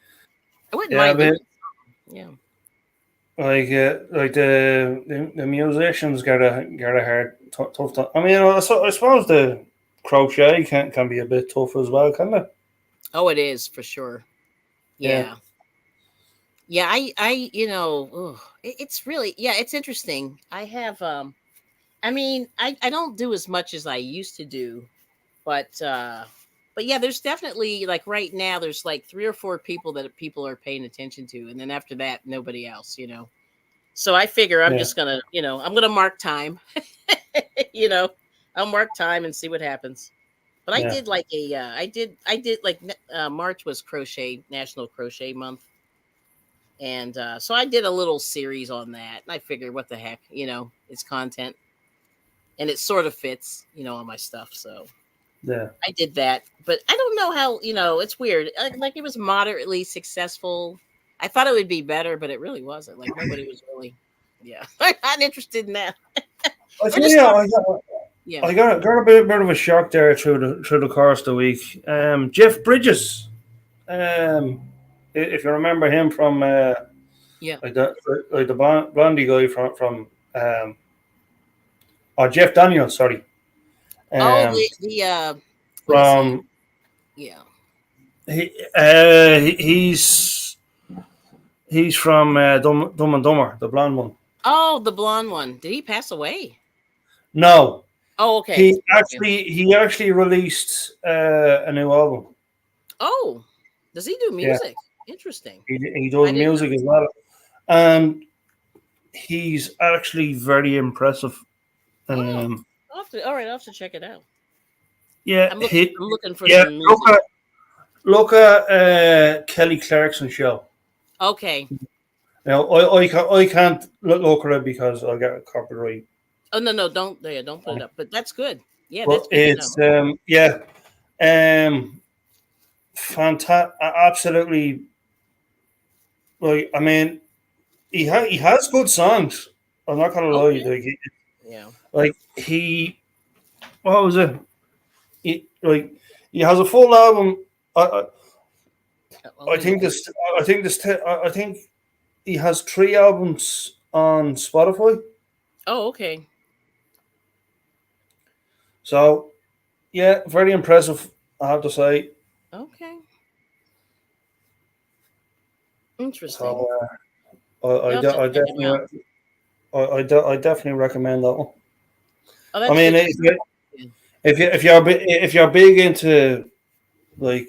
I wouldn't yeah. I mind mean, doing, yeah. like the musicians got a hard tough time. I mean, I suppose the crochet can be a bit tough as well, can it? Oh, it is for sure. Yeah, Yeah. Yeah, it's really, yeah, it's interesting. I have, I mean, I don't do as much as I used to do, but yeah, there's definitely, like, right now there's like three or four people that people are paying attention to, and then after that nobody else. So I figure I'm yeah, just gonna, I'm gonna mark time. you know I'll mark time and see what happens. But I yeah, did like I did like, March was National Crochet Month, and so I did a little series on that, and I figured, what the heck, it's content, and it sort of fits, on my stuff. So yeah. I did that, but I don't know how. It's weird. Like, it was moderately successful. I thought it would be better, but it really wasn't. Like, nobody was really, yeah, they're not interested in that. I We're tell just you, talking, yeah. I got a bit of a shock there through the course of the week. Jeff Bridges. If you remember him from Yeah. like the blondie guy from or Jeff Daniels, sorry, Oh, um, what is he? from Yeah. he's from Dumb and Dumber, the blonde one. Oh, the blonde one. Did he pass away? No, Oh, okay. Yeah. he actually released a new album. Oh, does he do Yeah, music? Interesting. he I does didn't music know. as well, and he's actually very impressive. Oh, Um, all right. I'll have to check it out. yeah, I'm looking. I'm looking for yeah. some music. Look at Kelly Clarkson's show. Okay. Now, I can't look at it because I'll get a copyright. Oh, no, no, don't put it up. But that's good. Yeah, But that's good to know. it's um fantastic, absolutely. Like, I mean, he has good songs. I'm not gonna lie. Okay. Yeah. Like he what was it? Like he has a full album. I Well, I think this. I think he has 3 albums on Spotify. Oh, okay. So yeah, very impressive. I have to say. Okay. Interesting. So I, I, I'll have de- to I check him definitely out. I definitely recommend that one. Oh, I that's mean, good to know. if you're big into like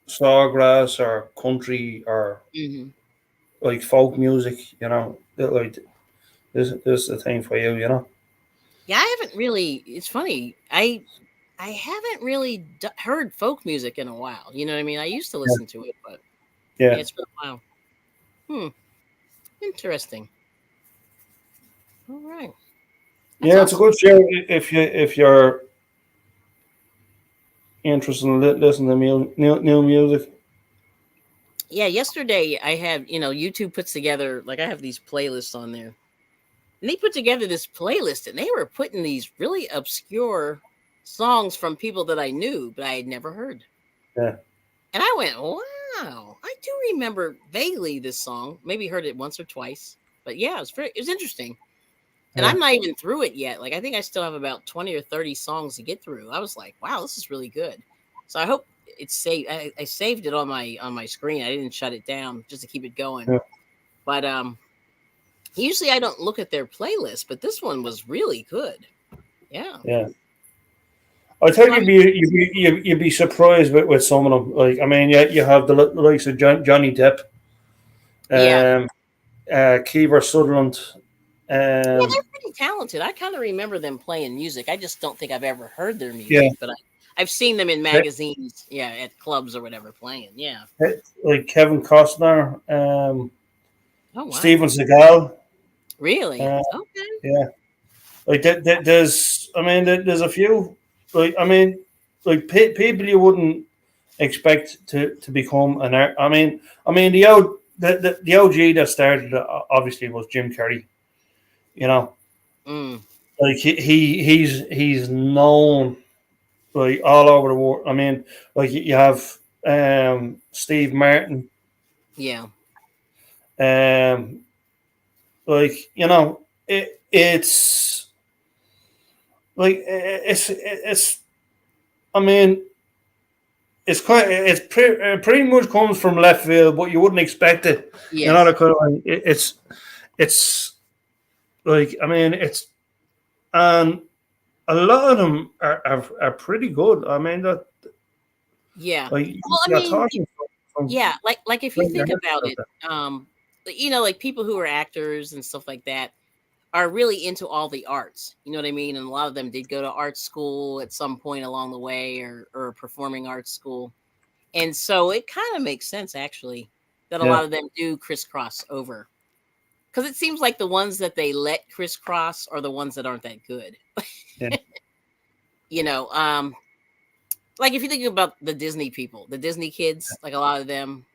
sawgrass or country or Hmm. like folk music, like this is the thing for you, Yeah, I haven't really. It's funny. I haven't really heard folk music in a while. You know what I mean? I used to Yeah, listen to it, but yeah, yeah, it's been a while. Hmm. Interesting. All right. That's yeah. It's a awesome. good show if you're interested in listening to new music. Yeah. Yesterday, I had, YouTube puts together, like, I have these playlists on there, and they put together this playlist, and they were putting these really obscure songs from people that I knew, but I had never heard. Yeah, And I went, wow, I do remember vaguely this song. Maybe heard it once or twice. But yeah, it was interesting. And yeah, I'm not even through it yet. Like, I think I still have about 20 or 30 songs to get through. I was like, wow, this is really good. So I hope it's saved. I saved it on my screen. I didn't shut it down just to keep it going. yeah, But usually I don't look at their playlist, but this one was really good. Yeah. yeah. I think So I'm you'd be surprised with some of them. Like, I mean, yeah, you have the likes of Johnny Depp, yeah. um, Kiefer Sutherland, Yeah, they're pretty talented. I kind of remember them playing music. I just don't think I've ever heard their Yeah, music, but I've seen them in magazines, yeah, at clubs or whatever playing. Yeah. like Kevin Costner, Oh wow. Steven Seagal. Really? Uh, Okay. yeah, like there's, I mean, there's a few. Like, I mean, like people you wouldn't expect to become an art. I mean the OG that started it, obviously was Jim Carrey. You know, Mm, like he's known like all over the world. I mean, like you have Steve Martin, yeah. um, like it's like it's. I mean, it pretty much comes from left field, but you wouldn't expect it. You know, Yes. the kind of like, it's like, I mean, it's, and a lot of them are pretty good. I mean, that, Yeah. like, Well, I you're mean, talking from yeah, like if you bring your think head about out it, like people who are actors and stuff like that are really into all the arts. You know what I mean? And a lot of them did go to art school at some point along the way, or performing arts school. And so it kind of makes sense actually that a there. lot of them do crisscross over. Because it seems like the ones that they let crisscross are the ones that aren't that good. Yeah, You know, like if you think about the Disney people, the Disney kids, like a lot of them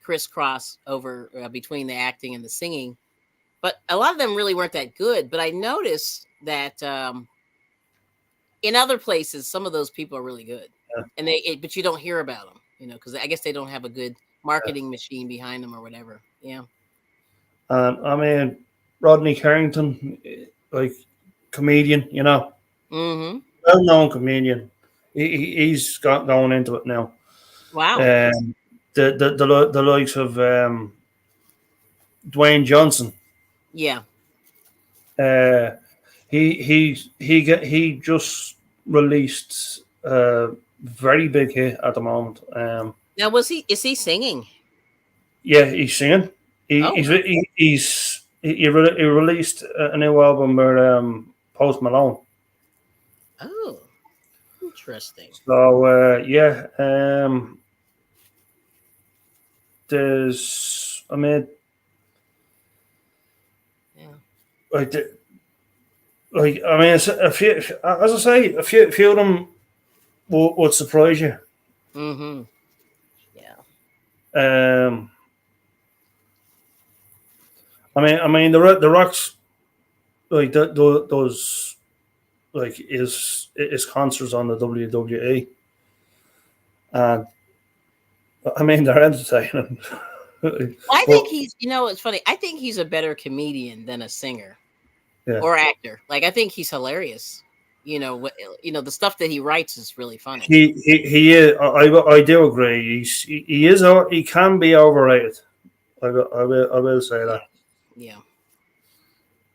crisscross over between the acting and the singing, but a lot of them really weren't that good. But I noticed that in other places, some of those people are really good, yeah, and but you don't hear about them, because I guess they don't have a good yeah. marketing machine behind them or whatever. Yeah. And I mean, Rodney Carrington, like, comedian, Mm-hmm. well-known comedian. He's got going into it now. Wow. The likes of Dwayne Johnson. Yeah. Uh, he just released a very big hit at the moment. Now, is he singing? Yeah, he's singing. Oh, wow. He released a new album with Post Malone. Oh, interesting. So yeah, there's, I mean, Yeah. like I mean, it's a few, as I say, a few of them would surprise you. Mm-hmm. Yeah. Um, I mean, the Rocks, like those, like, is concerts on the WWE, and I mean, they're entertaining. Well, I But think it's funny. I think he's a better comedian than a singer yeah, or actor. Like, I think he's hilarious. The stuff that he writes is really funny. he is. I do agree. He is. He can be overrated. I will say Yeah. that. Yeah.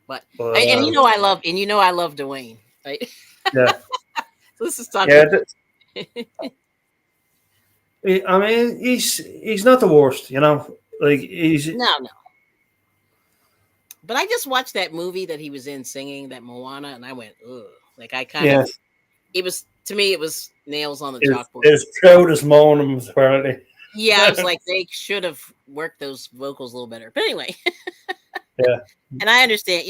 But But I love Dwayne, right? yeah, So this is talking. yeah. I mean, he's not the worst. Like, he's, No, no. But I just watched that movie that he was in singing, that Moana, and I went, ugh. Like, I kind yeah. of, it was, to me, it was nails on the Is chalkboard. is proud as moanings, apparently. Yeah, I was like, they should have worked those vocals a little better. But anyway, Yeah, and I understand,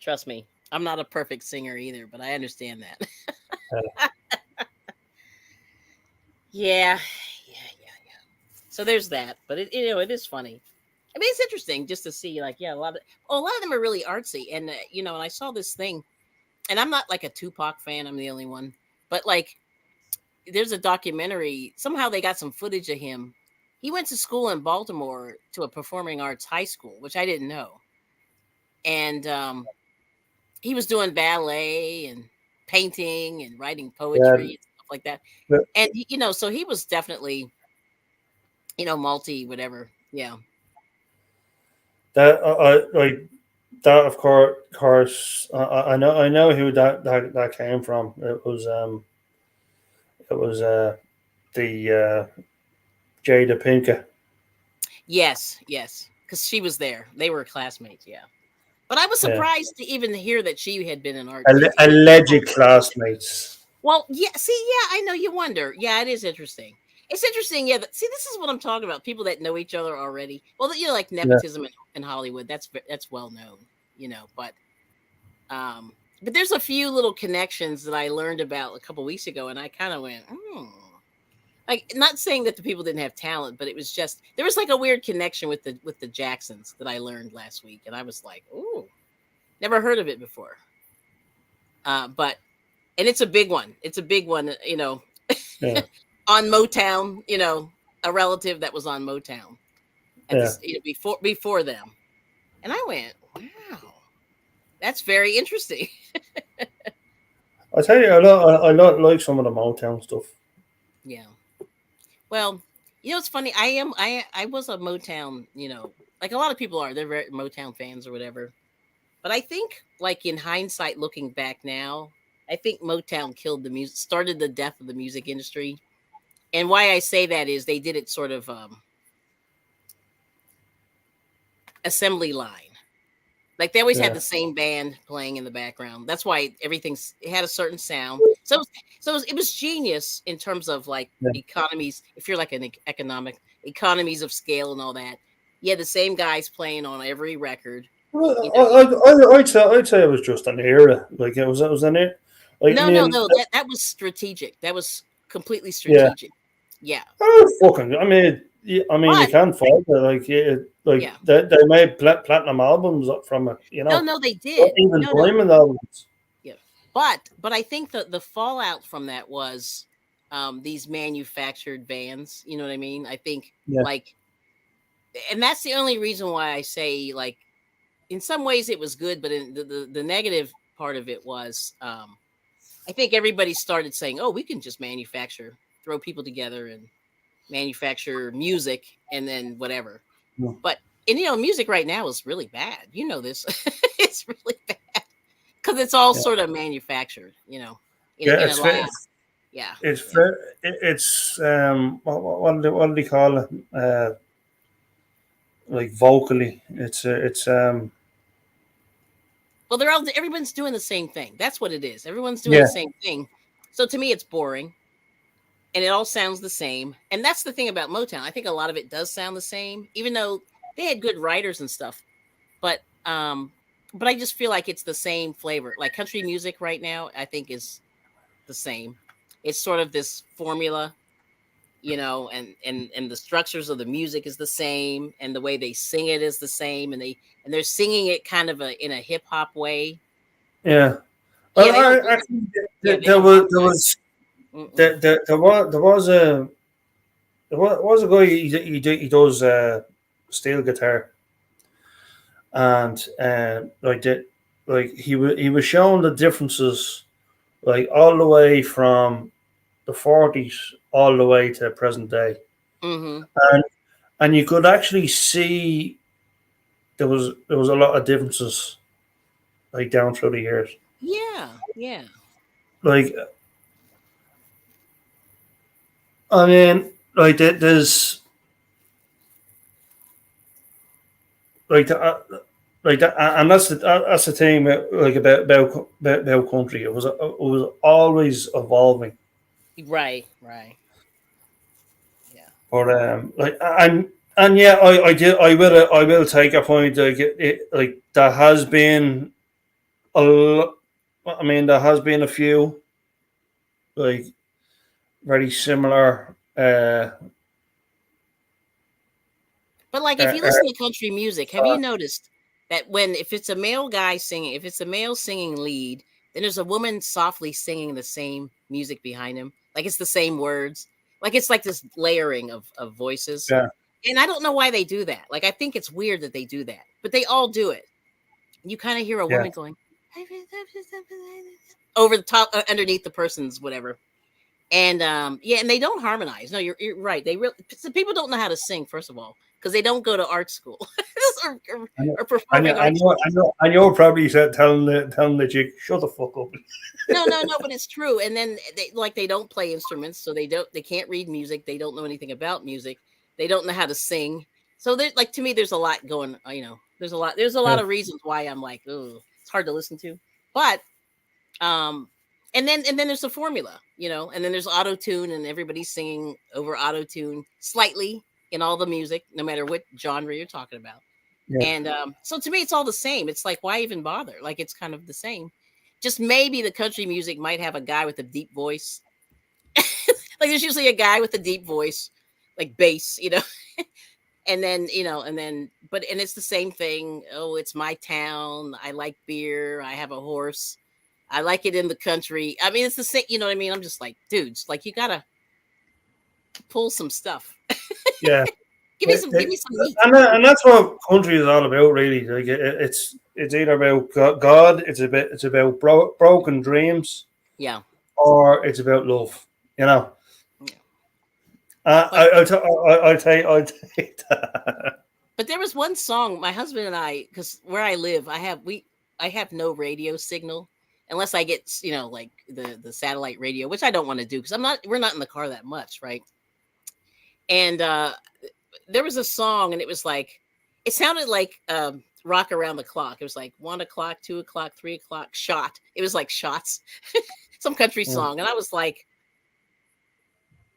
trust me, I'm not a perfect singer either, but I understand that. Yeah, yeah. So there's that, but it is funny. I mean, it's interesting just to see, like, yeah, a lot of them are really artsy, and and I saw this thing, and I'm not like a Tupac fan. I'm the only one, but like, there's a documentary. Somehow they got some footage of him. He went to school in Baltimore to a performing arts high school, which I didn't know, and he was doing ballet and painting and writing yeah. poetry and stuff like that. But And so he was definitely multi whatever. Yeah. that like that, of course. I know who that came from. It was the Jada Pinkett. Yes. Yes. because she was there. They were classmates, yeah. But I was Yeah. surprised to even hear that she had been in art. It Alleged classmates. well, yeah. See, yeah, I know. You wonder. Yeah, it is interesting. It's interesting. Yeah. See, this is what I'm talking about. People that know each other already. Well, you know, like Yeah. nepotism in Hollywood. That's well known. You know, but there's a few little connections that I learned about a couple weeks ago, and I kind of went, like, not saying that the people didn't have talent, but it was just there was like a weird connection with the Jacksons that I learned last week, and I was like, ooh, never heard of it before. But and it's a big one. It's a big one. You know, Yeah. on Motown. You know, a relative that was on Motown at Yeah. this before them, and I went, wow, that's very interesting. I tell you, I like some of the Motown stuff. Yeah. Well, you know, it's funny. I was a Motown. You know, like a lot of people are. They're very Motown fans or whatever. But I think, like in hindsight, looking back now, I think Motown killed the music, started the death of the music industry. And why I say that is they did it sort of assembly line. Like they always had Yeah. the same band playing in the background. That's why it had a certain sound. It was genius in terms of like Yeah. economies. If you're like an economic economies of scale and all that, you had the same guys playing on every record. You know, I'd say it was just an era. Like it was an era. Like I no, mean, no. That was strategic. That was completely yeah. strategic. Yeah, Fucking. I mean, you but can't fault it. Like, like yeah, they made platinum albums up from it. no, they Not did. even No, no, diamond albums. yeah. But I think the fallout from that was these manufactured bands. You know what I mean? I think Yeah. like, and that's the only reason why I say like, in some ways it was good, but in the negative part of it was, I think everybody started saying, "Oh, we can just manufacture, throw people together, and manufacture music, and then whatever." Yeah. But and you know, music right now is really bad. You know this. It's really bad because it's all Yeah. sort of manufactured. You know, Yeah. in a lab. Yeah, It's yeah. very. It's what do they call it? Like vocally, it's. Well, everyone's doing the same thing. That's what it is. Everyone's doing Yeah. the same thing. So to me, it's boring, and it all sounds the same. And that's the thing about Motown. I think a lot of it does sound the same, even though they had good writers and stuff. But but I just feel like it's the same flavor. Like country music right now, I think is the same. It's sort of this formula, you know, and the structures of the music is the same, and the way they sing it is the same, and they're singing it kind of in a hip hop way. Yeah. Yeah, Well, they don't do that. actually, Yeah, they there don't was there harmonize. was Mm-mm. there was a guy. He does steel guitar, and he was showing the differences, like all the way from the 40s all the way to present day, Mm-hmm. and you could actually see there was a lot of differences, like down through the years. Yeah, yeah. Like, I mean, like there's like like that, and that's the thing about country. It was always evolving. Right, right. Yeah. But like, and yeah, I will take a point. Like like there has been I mean, there has been a few like very similar. But like if Uh, you uh, listen to country music, have you uh, noticed that when if it's a male guy singing, if it's a male singing lead, then there's a woman softly singing the same music behind him. Like it's the same words. Like it's like this layering of voices. yeah, And I don't know why they do that. Like I think it's weird that they do that, but they all do it. You kind of hear a yeah, woman going over the top, underneath the person's whatever. And yeah, and they don't harmonize. No, you're right. They really people don't know how to sing, first of all, because they don't go to art school or, or, I know, or performing arts. I know. Probably said telling the chick, shut the fuck up. No, no, no, but it's true. And then they don't play instruments, so they can't read music. They don't know anything about music. They don't know how to sing. So there's like to me, there's a lot going. There's a lot Yeah, of reasons why I'm like, oh, it's hard to listen to. But um, and then there's the formula, and then there's auto tune, and everybody's singing over auto tune slightly in all the music, no matter what genre you're talking about. yeah, And so to me, it's all the same. It's like, why even bother? Like, it's kind of the same. Just maybe the country music might have a guy with a deep voice. Like, there's usually a guy with a deep voice, like bass, and then and it's the same thing. Oh, it's my town. I like beer. I have a horse. I like it in the country. I mean, it's the same. You know what I mean? I'm just like, dudes, like, you gotta pull some stuff. yeah. Give me some meat. And that's what country is all about, really. Like it's either about God, it's about broken dreams, Yeah, or it's about love. You know, yeah. Like, I'll take that. but there was one song my husband and I, because where I live, I have no radio signal unless I get like the satellite radio, which I don't want to do because we're not in the car that much, right? And there was a song, and it sounded like Rock Around the Clock. It was like 1 o'clock, 2 o'clock, 3 o'clock, shot. It was like shots, some country Yeah, song, and I was like,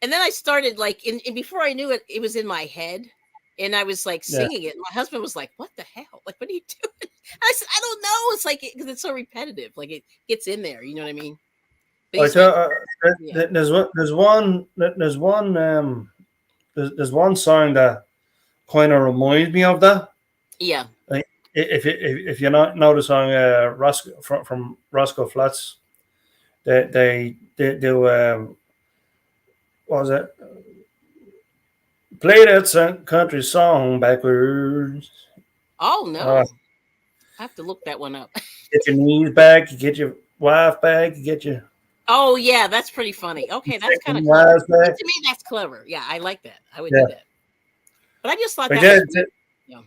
and then I started like, and before I knew it, it was in my head, and I was like yeah. singing it. My husband was like, "What the hell? Like, what are you doing?" I said, "I don't know. It's like because it's so repetitive. Like, it gets in there. You know what I mean?" But I he's like, tell "Yeah, there's one song that kind of reminds me of that. yeah, Like if you not know the song Roscoe from Roscoe Flats, they do what was it? Play that country song backwards. oh Uh, no, I have to look that one up." get your knees back, you get your wife back, you get your Oh yeah, that's pretty funny. Okay, that's kind of second clever. wives back. To me, that's clever. Yeah, I like that. I would do Yeah, that. But I just thought like that was weird. Yeah.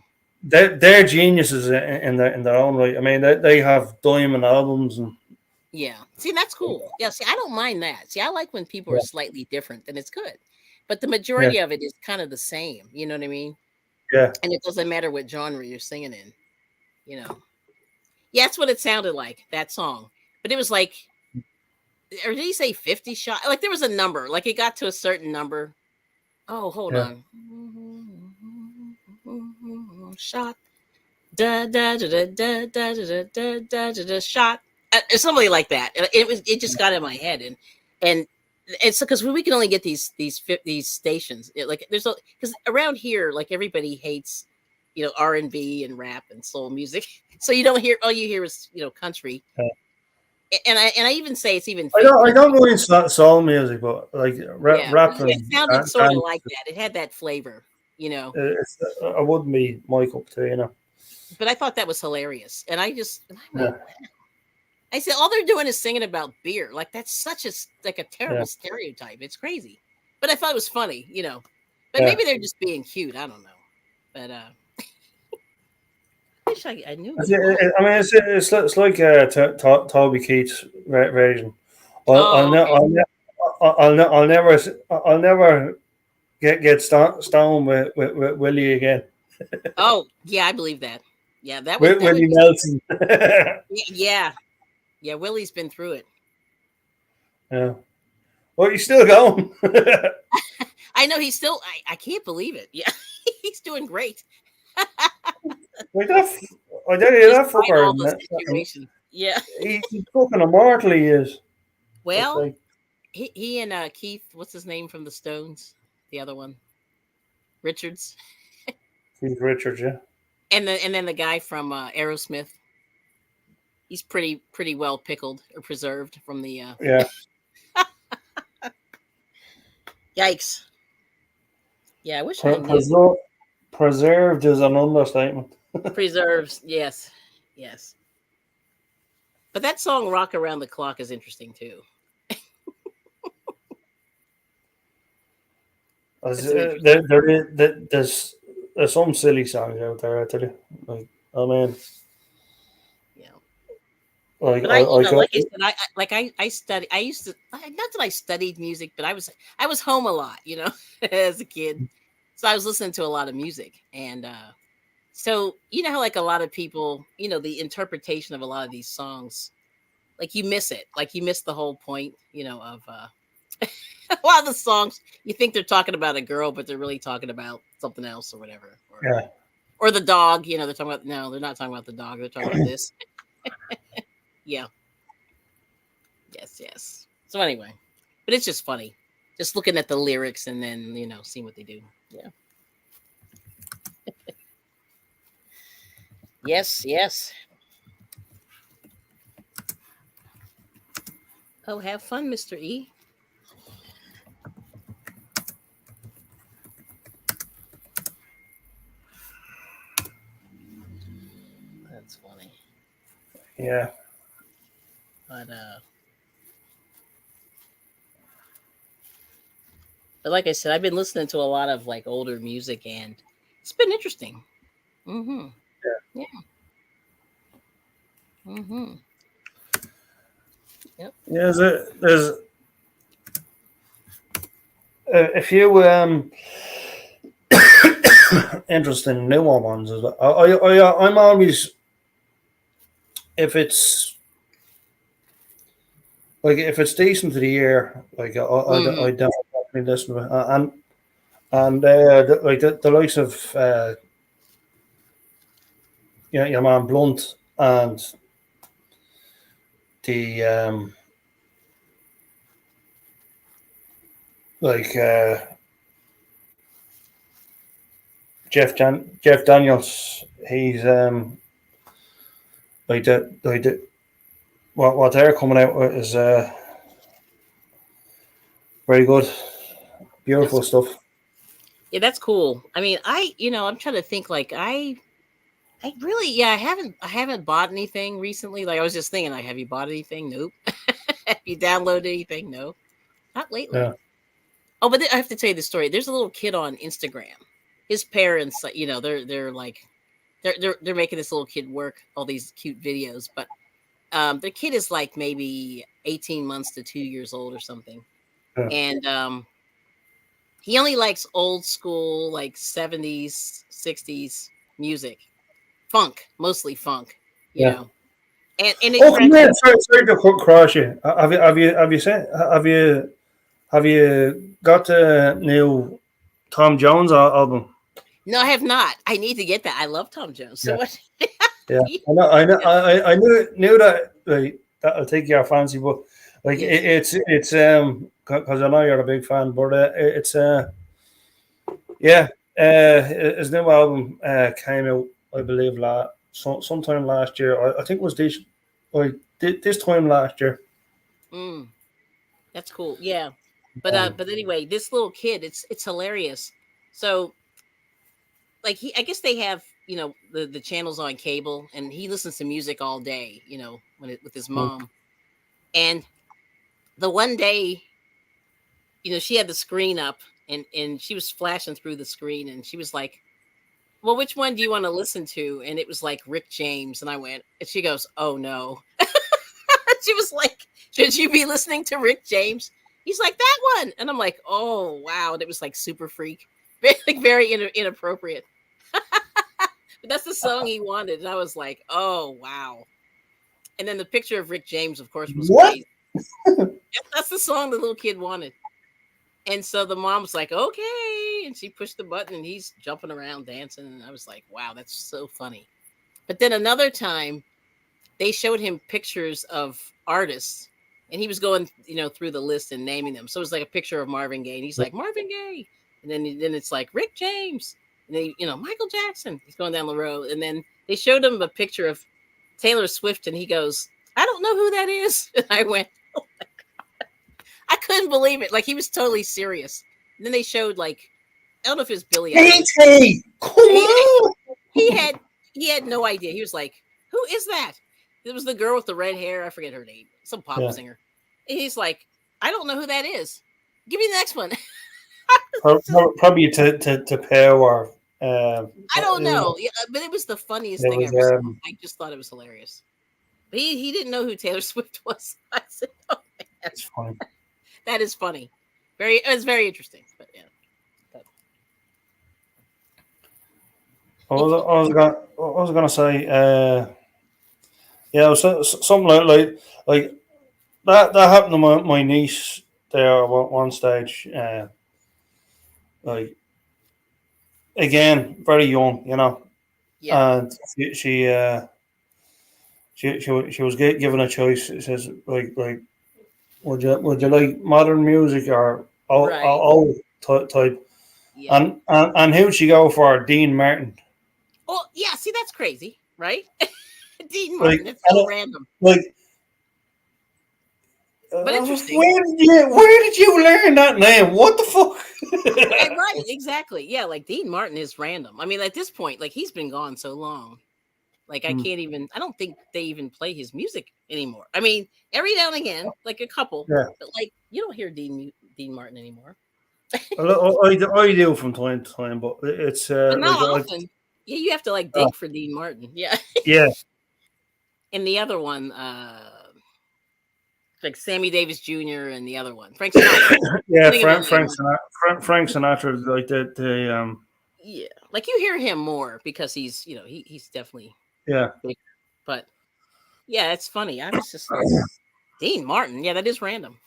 they're geniuses in their own right. I mean, they have diamond albums and Yeah. See, that's cool. Yeah. See, I don't mind that. See, I like when people are yeah, slightly different, then it's good. But the yeah, majority of it is kind of the same. You know what I mean? yeah. And it doesn't matter what genre you're singing in. You know. Yeah, that's what it sounded like, that song. But it was like, or did he say 50 shot? Like, there was a number. Like, it got to a certain number. Oh, hold Yeah. on. Shot. Da da da da da da da da da da da shot. Something like that. It just got in my head, and it's because we can only get these stations. Like, there's because around here, like, everybody hates R&B and rap and soul music, so you don't hear, all you hear is country. Yeah. And I even say it's even I fake don't I country. don't mind soul music, but like Yeah, rap it and sounded sort of like that. It had that flavor. it's, I wouldn't be my cup of tea, you know. But I thought that was hilarious, and I went, Yeah, I said, all they're doing is singing about beer. Like, that's such a yeah, terrible stereotype. It's crazy. But I thought it was funny. But yeah. maybe they're just being cute. I don't know. But I wish I knew who it was. I mean, it's like Toby Keith's version. Oh, okay. I'll never get stoned with Willie again. Oh, yeah, I believe that. Yeah, With that would Willie be. Nelson. Yeah, yeah. Willie's been through it. Yeah. Well, he's still going. I know he's still. I can't believe it. Yeah, he's doing great. Like that, I tell you, that Despite fucker, all the situations. Yeah. he's fucking immortal, he is. It's Well, like, he and Keith, what's his name from the Stones? The other one, Richards. Keith Richards, yeah. And then the guy from Aerosmith, he's pretty well pickled or preserved from the Yeah. yikes. Yeah, I wish I Pre- knew. preser- Preserved is an understatement. Preserves, yes, yes. But that song "Rock Around the Clock" is interesting too. It's an interesting. There's some silly songs out there, I tell you. Like, I mean, Yeah. like, But like I said, I study. I used to, not that I studied music, but I was home a lot, as a kid. So I was listening to a lot of music, and so you know how like a lot of people, you know, the interpretation of a lot of these songs, like you miss it, like you miss the whole point, you know, of a lot of the songs. You think they're talking about a girl, but they're really talking about something else or whatever, Yeah. or the dog. You know, they're talking about no, they're not talking about the dog. They're talking about this. Yeah. Yes. Yes. So anyway, but it's just funny, just looking at the lyrics and then you know seeing what they do. Yeah. Yes. Yes. Oh, have fun, Mr. E. That's funny. Yeah. But but like I said, I've been listening to a lot of like older music and it's been interesting. Mm-hmm. Yeah. Mm-hmm. Yep. Yeah. There's a few interesting newer ones as well. I'm always, if it's like if it's decent to the ear, like Mm-hmm. I definitely listen to it. And like the likes of your man Blunt and the like Jeff Daniels. He's like the what they're coming out with is very good, That's beautiful cool. stuff. Yeah, that's cool. I mean, you know, I'm trying to think like I really, yeah, I haven't bought anything recently. Like I was just thinking, like, have you bought anything? Nope. Have you downloaded anything? No, not lately. Yeah, Oh, but I have to tell you the story. There's a little kid on Instagram. His parents, you know, they're like they're making this little kid work all these cute videos, but their kid is like maybe 18 months to 2 years old or something, yeah, and he only likes old school like 70s, 60s music, funk, mostly funk, you yeah. know, and it Oh, come cracks here. me. Sorry to cut across you. Have you got the new Tom Jones album? No, I have not. I need to get that. I love Tom Jones. So Yeah, what? yeah. Yeah. I knew that like that'll take your fancy, but like Yes. it's because I know you're a big fan, but it's yeah, his new album came out, I believe, sometime last year. I think it was this time last year. Mm, that's cool. Yeah. Um, But anyway, this little kid, it's hilarious. So like I guess they have, you know, the channels on cable and he listens to music all day, you know, with his mom. And the one day, you know, she had the screen up and she was flashing through the screen and she was like, well, which one do you want to listen to? And it was like Rick James. And I went, and she goes, oh no. She was like, should you be listening to Rick James? He's like, that one. And I'm like, oh, wow. And it was like super freak, very, like, very inappropriate. But that's the song he wanted. And I was like, oh, wow. And then the picture of Rick James, of course, was what? crazy. That's the song the little kid wanted. And so the mom was like, okay. And she pushed the button and he's jumping around dancing. And I was like, wow, that's so funny. But then another time, they showed him pictures of artists and he was going, you know, through the list and naming them. So it was like a picture of Marvin Gaye and he's like, Marvin Gaye. And then it's like Rick James. And then, you know, Michael Jackson. He's going down the road. And then they showed him a picture of Taylor Swift and he goes, I don't know who that is. And I went, oh, I couldn't believe it. Like he was totally serious. And then they showed like, I don't know if it was Billie Eilish. Hey, come He, on! he had he had no idea. He was like, "Who is that?" It was the girl with the red hair. I forget her name. Some pop Yeah, singer. And he's like, "I don't know who that is. Give me the next one." probably to power. I don't It know, yeah, but it was the funniest thing I was ever saw. I just thought it was hilarious. But he didn't know who Taylor Swift was. I said, "Oh man, it's funny. that is funny. Very, it was very interesting." But yeah, but, I was gonna say, yeah, it was something like that. That happened to my niece there at one stage. Like again, very young, Yeah. and she was given a choice. It says like would you like modern music or Right. old type? Yeah. And who'd she go for? Dean Martin. Oh, yeah. See, that's crazy, right? Dean Like, Martin. It's and so random, like, but interesting. where did you learn that name? What the fuck? Right. Exactly. Yeah. Like Dean Martin is random. I mean, at this point, like he's been gone so long. Like I Hmm, can't even. I don't think they even play his music anymore. I mean, every now and again, like a couple, yeah, but like you don't hear Dean Martin anymore. I do from time to time, but it's But like not often. Yeah, you have to like uh, dig for Dean Martin. Yeah. yeah, And the other one, like Sammy Davis Jr. and the other one, Frank Sinatra. yeah. Think of the name. Frank Sinatra, like the Yeah, like you hear him more because he's he's definitely yeah, big. But yeah, it's funny. I was just like Dean Martin. Yeah, that is random.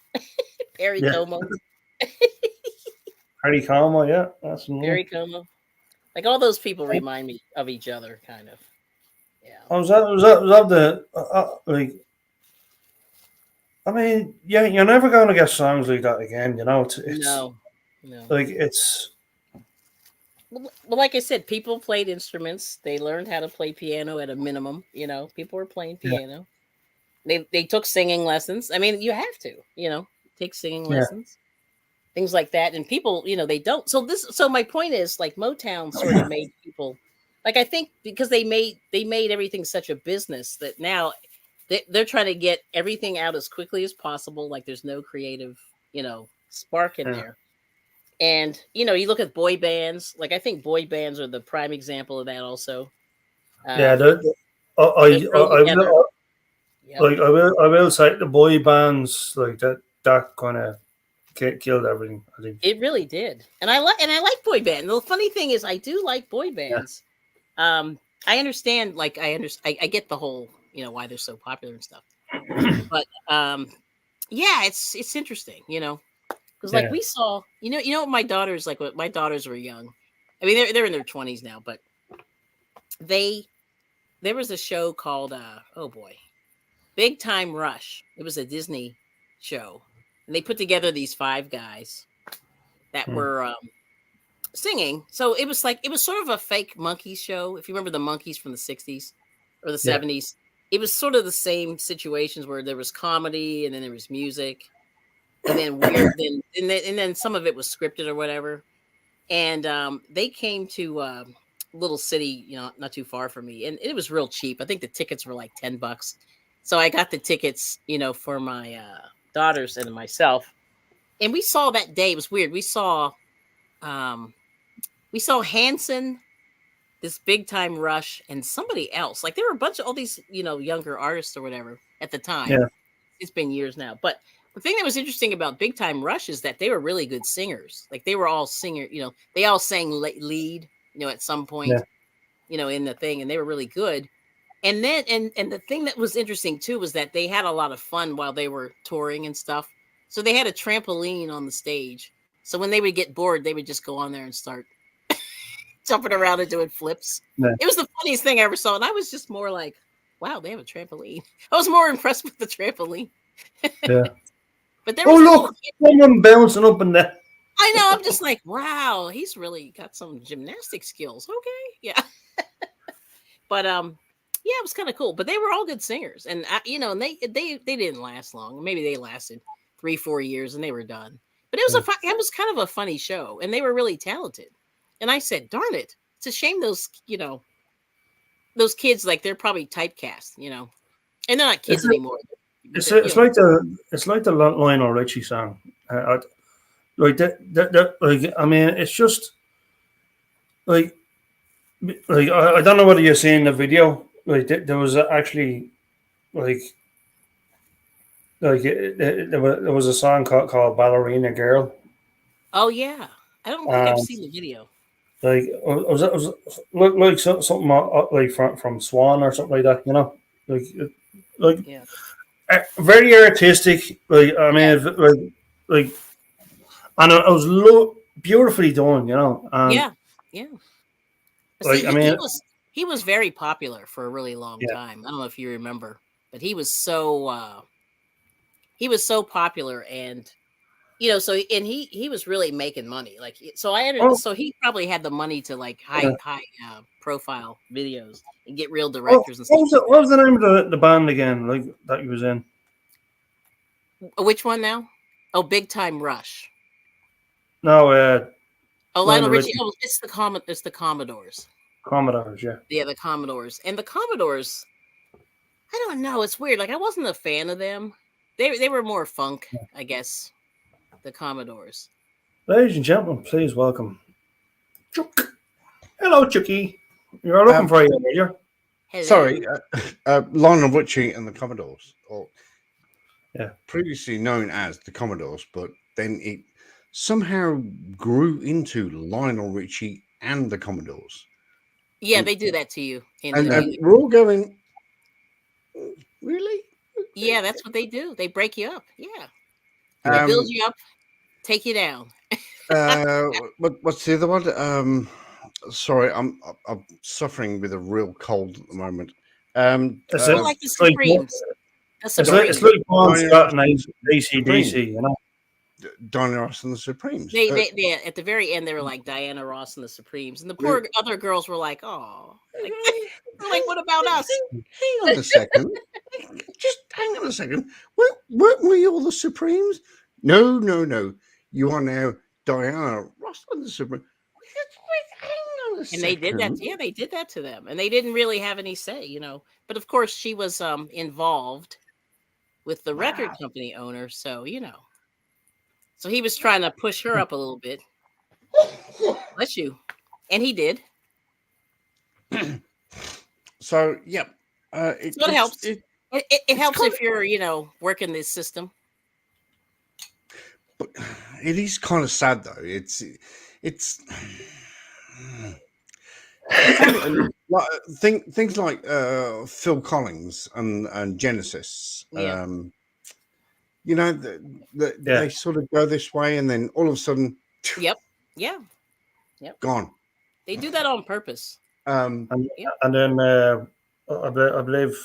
Perry yeah. Como, Harry Como, yeah, that's the one. Perry Como. Like all those people remind me of each other, kind of. Yeah. I was that the like. I mean, yeah, you're never going to get songs like that again. It's No. No. like it's Well, like I said, people played instruments. They learned how to play piano at a minimum. People were playing yeah, piano. They took singing lessons. I mean, you have to, take singing yeah, lessons, things like that. And people, they don't. So my point is, like Motown sort of made people, like I think because they made everything such a business that now they're trying to get everything out as quickly as possible. Like there's no creative, spark in yeah, there. And you look at boy bands. Like I think boy bands are the prime example of that. Also, yeah. um, they're thrown I together. will Yep. I will say the boy bands like that kind of killed everything. I think. It really did, and I like boy band. The funny thing is, I do like boy Yeah, bands. I understand, like I get the whole, why they're so popular and stuff. But yeah, it's interesting, because like yeah, we saw, what my daughters like. What my daughters were young. I mean, they're in their 20s now, but they there was a show called oh boy, Big Time Rush. It was a Disney show, and they put together these five guys that mm, were singing. So it was sort of a fake monkey show. If you remember the monkeys from the 60s or the yeah, 70s, it was sort of the same situations where there was comedy and then there was music and then weird and then some of it was scripted or whatever. And they came to little city, not too far from me, and it was real cheap. I think the tickets were like $10. So I got the tickets, for my daughters and myself. And we saw that day. It was weird. Um we saw Hanson, this Big Time Rush, and somebody else. Like there were a bunch of all these, younger artists or whatever at the time. yeah, It's been years now. But the thing that was interesting about Big Time Rush is that they were really good singers. Like they were all they all sang lead, at some yeah, point, in the thing, and they were really good. And then and the thing that was interesting too was that they had a lot of fun while they were touring and stuff. So they had a trampoline on the stage. So when they would get bored, they would just go on there and start jumping around and doing flips. yeah, It was the funniest thing I ever saw. And I was just more like, wow, they have a trampoline. I was more impressed with the trampoline. yeah. But there Oh was a little look, someone bouncing up and down. I know, I'm just like, wow, he's really got some gymnastic skills. Okay. Yeah. But yeah, it was kind of cool. But they were all good singers. And and they didn't last long. Maybe they lasted 3-4 years and they were done. But Yeah, it was kind of a funny show and they were really talented. And I said, darn it. It's a shame those kids, like they're probably typecast, and they're not it's kids anymore. But it's they're, it's like the Lionel Richie song. Like that like I mean, it's just like I don't know whether you're seeing the video. Like there was actually like there was a song called Ballerina Girl. oh yeah. I don't think I've Um, seen the video. Like was like something like from Swan or something like that, you know, like like Yeah. very artistic. Like I Yeah. mean, like and it was beautifully done, you know, and Yeah. Yeah. See, like I mean, he was very popular for a really long yeah. time. I don't know if you remember, but he was so popular, and so and he was really making money. Like so Oh, so he probably had the money to like yeah. high profile videos and get real Oh, directors and stuff like what was the name of the band again? Like that he was in? that. Which one now? Oh, Big Time Rush. No, Oh, Lionel Lionel Richie. Richie, Oh, it's the Commodores. Commodores. Yeah. Yeah, the Commodores. And the Commodores, I don't know. It's weird. Like I wasn't a fan of them. They were more funk, I guess. The Commodores. Ladies and gentlemen, please welcome Chuck. Hello, Chucky. You were looking Um, for you earlier. Hello. sorry, Lionel Richie and the Commodores, or Yeah. previously known as the Commodores, but then it somehow grew into Lionel Richie and the Commodores, Yeah, and they do that to you in and, the and music. we're all going, really? Yeah, that's what they do. They break you up. Yeah. They Yeah. build Um, you up, take you down. what's the other one? Sorry, I'm suffering with a real cold at the moment. It's, Oh, it, like the it's like Supremes. The it's Supremes. like Bon Diana Scott Ross and and the ACDC, Supremes, you know. Diana Ross and the Supremes. They at the very end they were like Diana Ross and the Supremes, and the poor other girls were like, "Oh, like, they're like, what about us?" Hang on a second. Just hang on a second. Weren't we all the Supremes? No, no, no. You are now Diana Ross and the Supreme. Hang on a And they did that. second. Yeah, they did that to them, and they didn't really have any say. But of course, she was involved with the record Wow. company owner, so he was trying to push her up a little bit. Bless you, and he did. So yeah, So it helps. It it's helps kind if you're working this system. of it is kind of sad though. It's funny, and like things like Phil Collins and Genesis. Yeah, Yeah. They sort of go this way, and then all of a sudden, yep, yeah, yep. gone. They do that on purpose. Um, And Yeah. and then I believe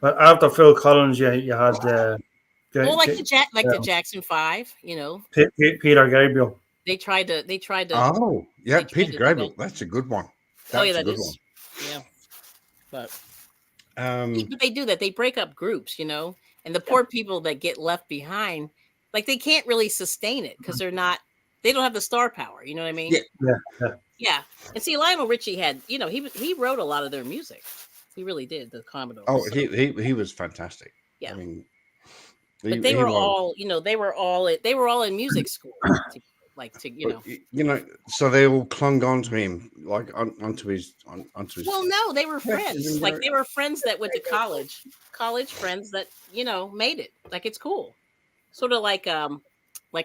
after Phil Collins, you had Well, like the uh, Jackson Five, Peter Gabriel. they tried to oh, yeah, they tried Peter to do that. Gabriel. That's a good one. Oh yeah, That's a that good one. is. Yeah, but Um, but they do that. They break up groups, and the poor people that get left behind, like they can't really sustain it because they don't have the star power. You know what I mean? Yeah. Yeah. Yeah. And see, Lionel Richie had, he wrote a lot of their music. He really did, the Commodores. oh, So, he was fantastic. yeah. I mean, But they he were was. all, they were all in music school, But, so they all clung on to him, like onto his. Well, no, they were Yeah, friends. Like they were friends that went to college friends that, made it. Like it's cool. Sort of like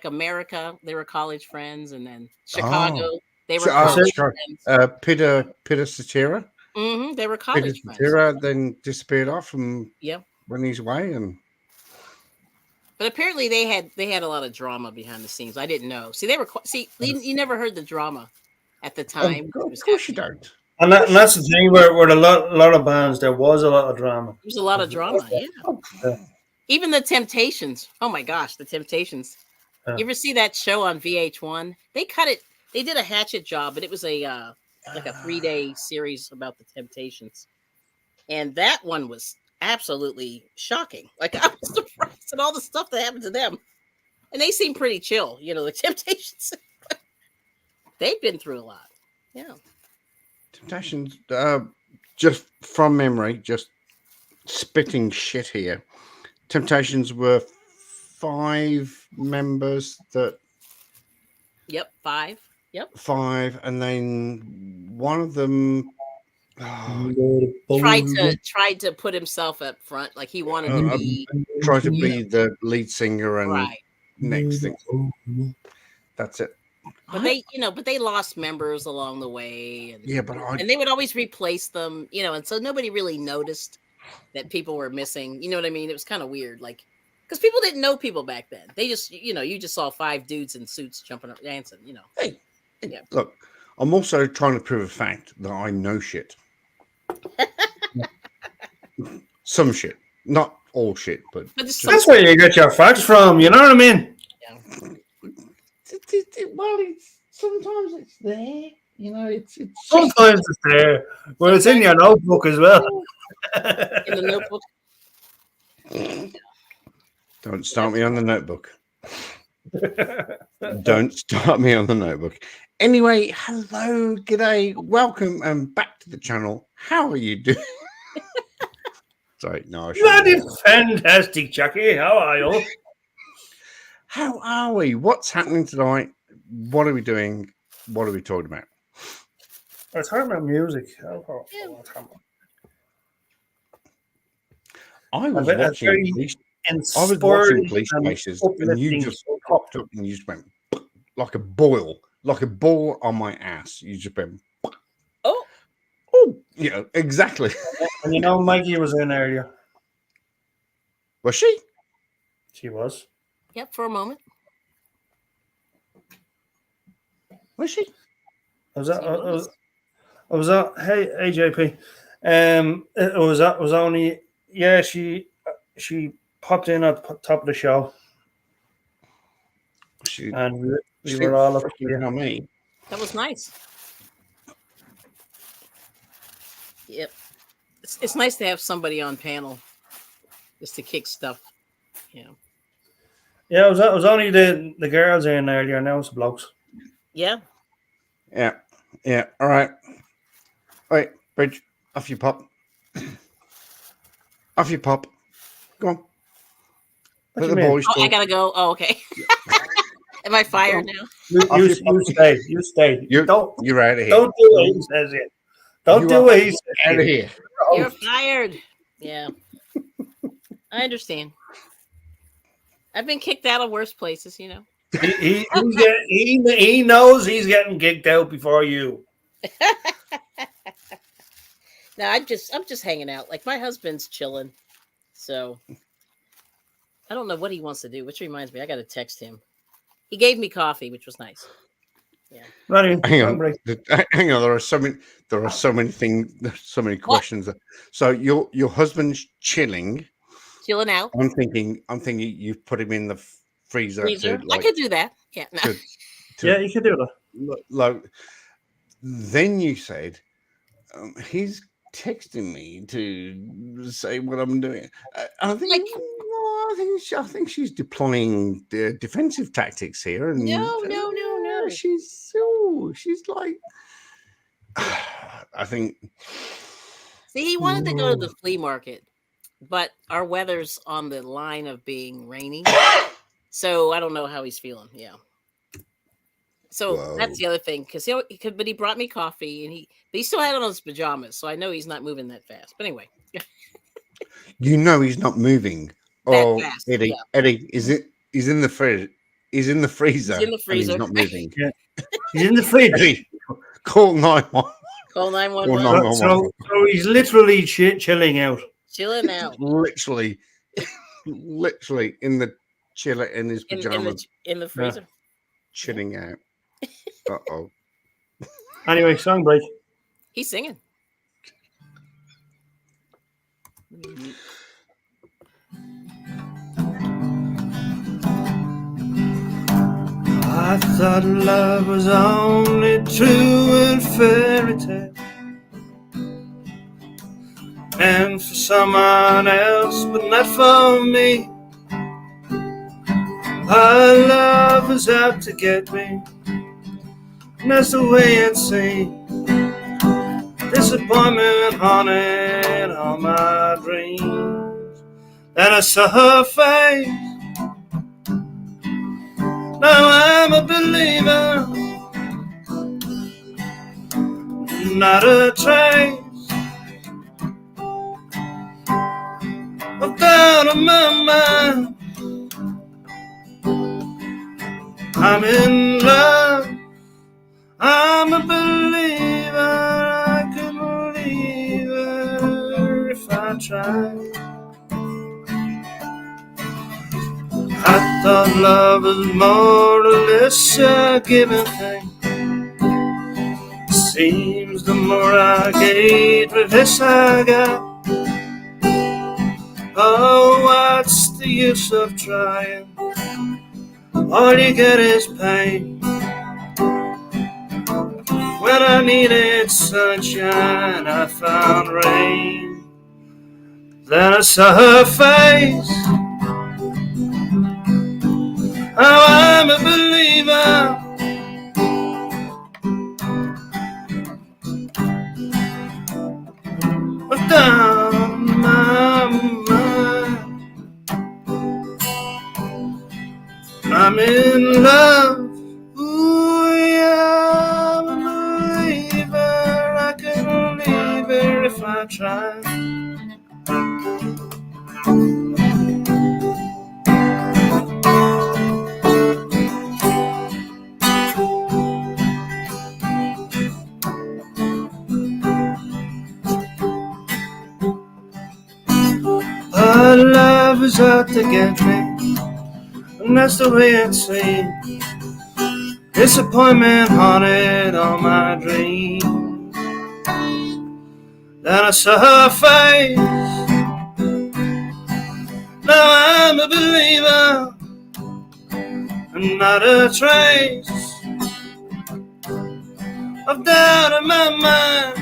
America, they were college friends, and then Oh, Chicago, they were Is college it? Chicago. friends. Peter Cetera. They were Peter college friends. Cetera then disappeared off and Yeah. went his way, and But apparently they had a lot of drama behind the scenes. I didn't know. See, you never heard the drama at the time it of was course you happening. don't. And that's the thing where a lot of bands there was a lot of drama. There was a lot of drama. Yeah. Yeah. Even the Temptations. Oh my gosh, the Temptations. Yeah. You ever see that show on VH1? They cut it. They did a hatchet job, but it was a 3-day series about the Temptations, and that one was absolutely shocking. Like I was surprised at all the stuff that happened to them, and they seem pretty chill. The Temptations. They've been through a lot. Yeah. Temptations, just from memory, just spitting shit here. Temptations were 5 members Yep. 5. Yep. 5, and then one of them Tried to put himself up front, like he wanted to be tried to be the lead singer, and right. next thing, that's it. But they lost members along the way, and Yeah, but they would always replace them, and so nobody really noticed that people were missing. You know what I mean? It was kind of weird, like because people didn't know people back then. They just, you just saw 5 dudes in suits jumping up, dancing. Hey, Yeah. look, I'm also trying to prove a fact that I know shit. Some shit, not all shit, but That's where you get your facts from. You know what I mean? well, sometimes it's there. It's Sometimes it's there, but it's in your notebook as well. In the notebook. Don't start me on the notebook. Don't start me on the notebook. Anyway, hello, g'day, welcome, and back to the channel. How are you doing? Sorry, no. That is fantastic, Chucky. How are you? How are we? What's happening tonight? What are we doing? What are we talking about? We're talking about music. I was watching Police Places, and you just popped up and you just went like a boil on my ass. You just went, oh, yeah, exactly. And Mikey was in earlier. Was she? She was. Yep, for a moment. Was she? Was that? Hey, JP. It was only. Yeah, she popped in at the top of the show. And we were all up here. On me. That was nice. Yep. It's nice to have somebody on panel just to kick stuff. Yeah, it was only the girls in earlier. Now it's the blokes. Yeah. All right. Wait, Bridge, off you pop. Off you pop. Go on. What do you mean? I gotta go. Oh, okay. Am I fired now? You stay. You stay. You're out of here. Don't do what he says it. Don't do what he says. Out of here. You're fired. Yeah. I understand. I've been kicked out of worse places, He knows he's getting kicked out before you. No, I'm just hanging out. Like my husband's chilling, so I don't know what he wants to do. Which reminds me, I got to text him. He gave me coffee, which was nice. Yeah. Hang on. There are so many things. There's so many questions. What? So your husband's chilling out. I'm thinking you've put him in the freezer. I could do that. Yeah. No. Yeah, you could do that. Then you said he's texting me to say what I'm doing. I think she's deploying defensive tactics here. And No. She's like, I think. See, he wanted to go to the flea market, but our weather's on the line of being rainy, so I don't know how he's feeling. Yeah. So that's the other thing, but he brought me coffee, and he still had on his pajamas, so I know he's not moving that fast. But anyway, he's not moving. Fast, Eddie, yeah. Eddie, he's in the freezer. He's in the freezer. He's in the freezer. And he's not moving. Yeah. He's in the freezer. Eddie, call 911. Call 911. So he's literally chilling out. Chilling out. literally in the chiller in his pajamas. In the freezer. Chilling out. Uh-oh. Anyway, song break. He's singing. I thought love was only true in fairy tale, and for someone else, but not for me. Our love is out to get me, and that's the way it seems. Disappointment haunted all my dreams. Then I saw her face. Now I'm a believer, not a trace of doubt on my mind. I'm in love tried. I thought love was more or less a given thing. Seems the more I gave, the less I got. Oh, what's the use of trying? All you get is pain. When I needed sunshine, I found rain. Then I saw her face. Oh, I'm a believer. But down my mind, I'm in love. Ooh, yeah, I'm a believer. I couldn't leave her if I tried. Her love is out to get me, and that's the way it seems. Disappointment haunted all my dreams. Then I saw her face. Now I'm a believer, and not a trace of doubt in my mind.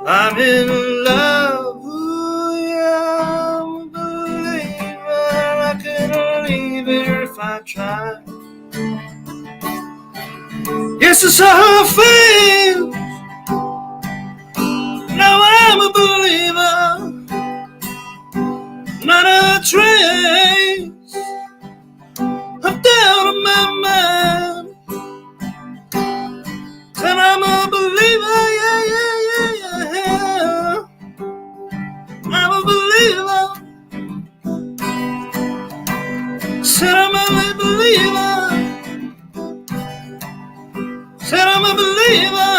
I'm in love. Ooh, yeah, I'm a believer. I couldn't leave her if I tried. Yes, I saw her face. Now I'm a believer, not a trace of doubt in my mind. Said I'm a believer, yeah, yeah, yeah, yeah. I'm a believer. Said I'm a believer. Said I'm a believer.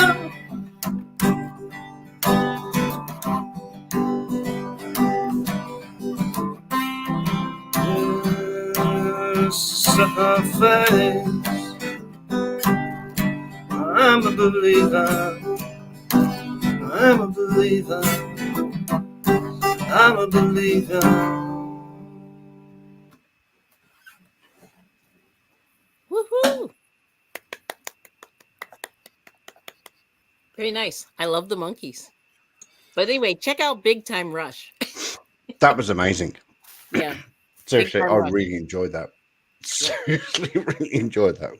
Saw her face. I'm a believer. I'm a believer. I'm a believer. Woohoo! Very nice. I love the monkeys. But anyway, check out Big Time Rush. That was amazing. Yeah. Seriously, Time I Rush. really enjoyed that. Seriously, really enjoyed that.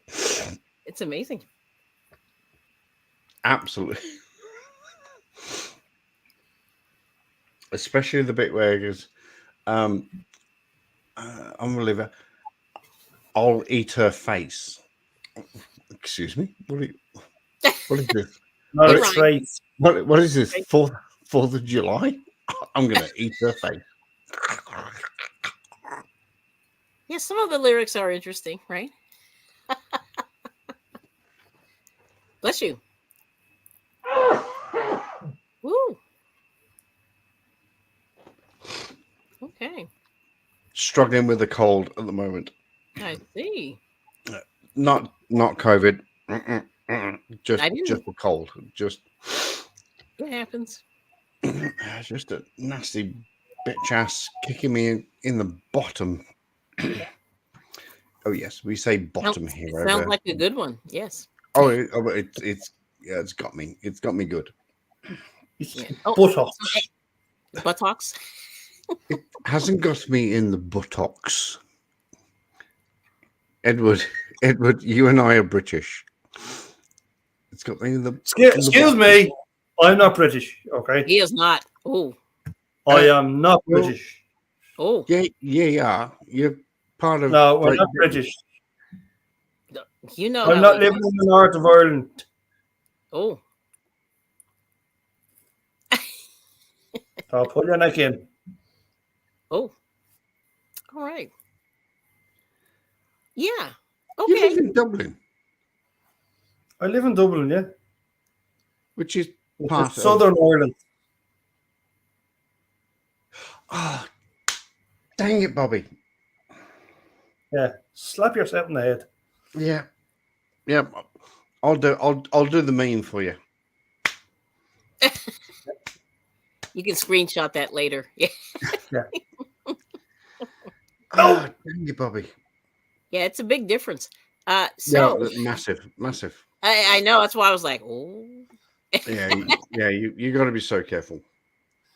It's amazing. Absolutely. Especially the bit where it goes, unbeliever, I'll eat her face. Excuse me? What is this? Not It a rhymes. trace. What is this? 4th of July? I'm going to eat her face. Yeah, some of the lyrics are interesting, right? Bless you. Woo. Okay. Struggling with a cold at the moment. I see. Not COVID. Just I didn't- a cold. Just It happens. just a nasty bitch ass kicking me in the bottom. Oh yes, we say bottom here. It sounds like a good one. Yes. It's yeah, it's got me. It's got me good. It's Yeah. Oh, buttocks. buttocks. It hasn't got me in the buttocks. Edward, you and I are British. It's got me in the. Excuse me. I'm not British, okay? He is not. Oh. I am not well, British. Oh. Yeah. You're part of. No, we're Great not Britain. British. You know I'm how not he living does. in the north of Ireland. Oh. I'll put your neck in. Oh. All right. Yeah. You Okay. live in Dublin, I live in Dublin, yeah. which is Which part is of. Southern Ireland. Oh, dang it, Bobby. Yeah, slap yourself in the head. Yeah. Yeah. I'll do the meme for you. You can screenshot that later. Yeah. Oh, dang it, Bobby. Yeah, it's a big difference. Yeah, So massive. I know that's why I was like, oh. Yeah, you got to be so careful.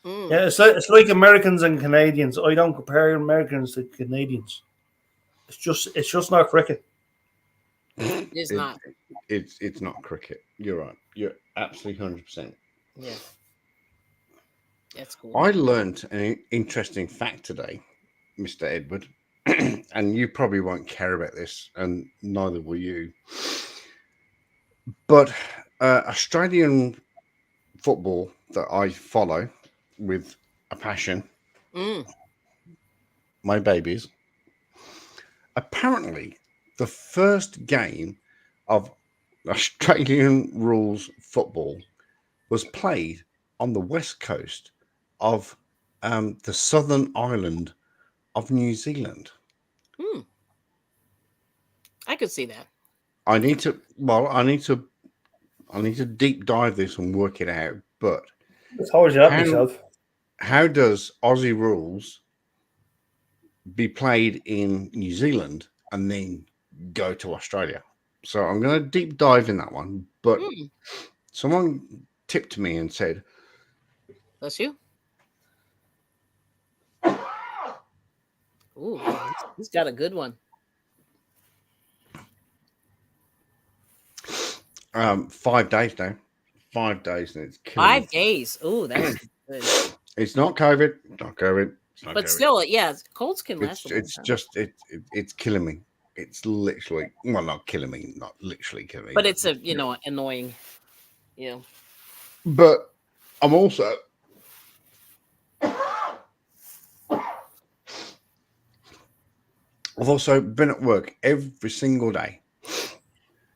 Mm, Yeah, it's like Americans and Canadians. I don't compare Americans to Canadians. It's just not cricket. it is not. It's not cricket. You're right. You're absolutely 100%. Yeah. That's cool. I learned an interesting fact today, Mr. Edward, and you probably won't care about this, and neither will you. But Australian football that I follow with a passion, Mm. my babies, apparently the first game of Australian rules football was played on the west coast of the southern island of New Zealand. Mm. I could see that. I need to deep dive this and work it out. But I told you that myself. how does Aussie rules be played in New Zealand and then go to Australia? So I'm going to deep dive in that one. But Mm. someone tipped me and said, Bless you. Ooh, he's got a good one. 5 days now. 5 days and it's killing 5 me. days. Ooh, that's good. It's not COVID. Not COVID. It's not But COVID. still, yeah, colds can last a long It's time. just it's killing me. It's literally not killing me, not literally killing me. But it's annoying. Yeah. But I'm also I've also been at work every single day.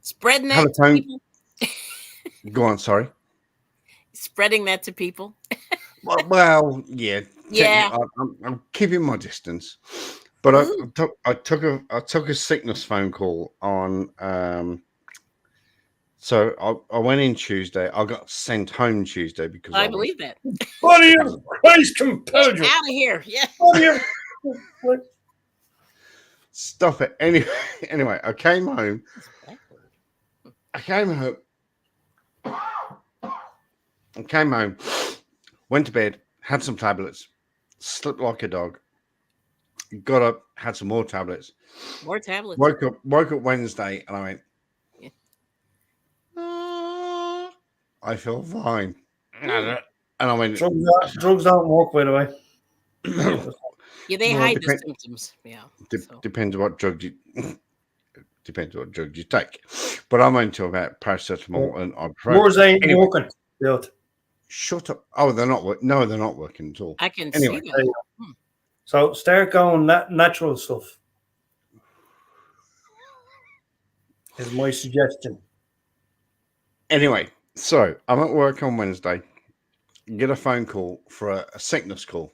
Spreading Have that a to phone. people. Go on, sorry. Spreading that to people. Well, yeah. Yeah. I'm keeping my distance. But Ooh. I took a sickness phone call on so I went in Tuesday. I got sent home Tuesday because I I was believe that. Body of Christ compelled Get you. out of here. Yeah. Body of Stop it. Anyway, I came home. Went to bed, had some tablets, slept like a dog, got up, had some more tablets, More tablets. woke up Wednesday, and I went, Yeah. I feel fine. And I went, drugs don't work, by the way. Yeah, they Well, hide the symptoms. Yeah. So. depends what drug you take. But I'm into about paracetamol and ibuprofen. Yours ain't Anyway, working. Built. shut up. Oh, they're not. No, they're not working at all. I can Anyway. see that. So start going natural stuff. Is my suggestion. Anyway, so I'm at work on Wednesday. Get a phone call for a sickness call.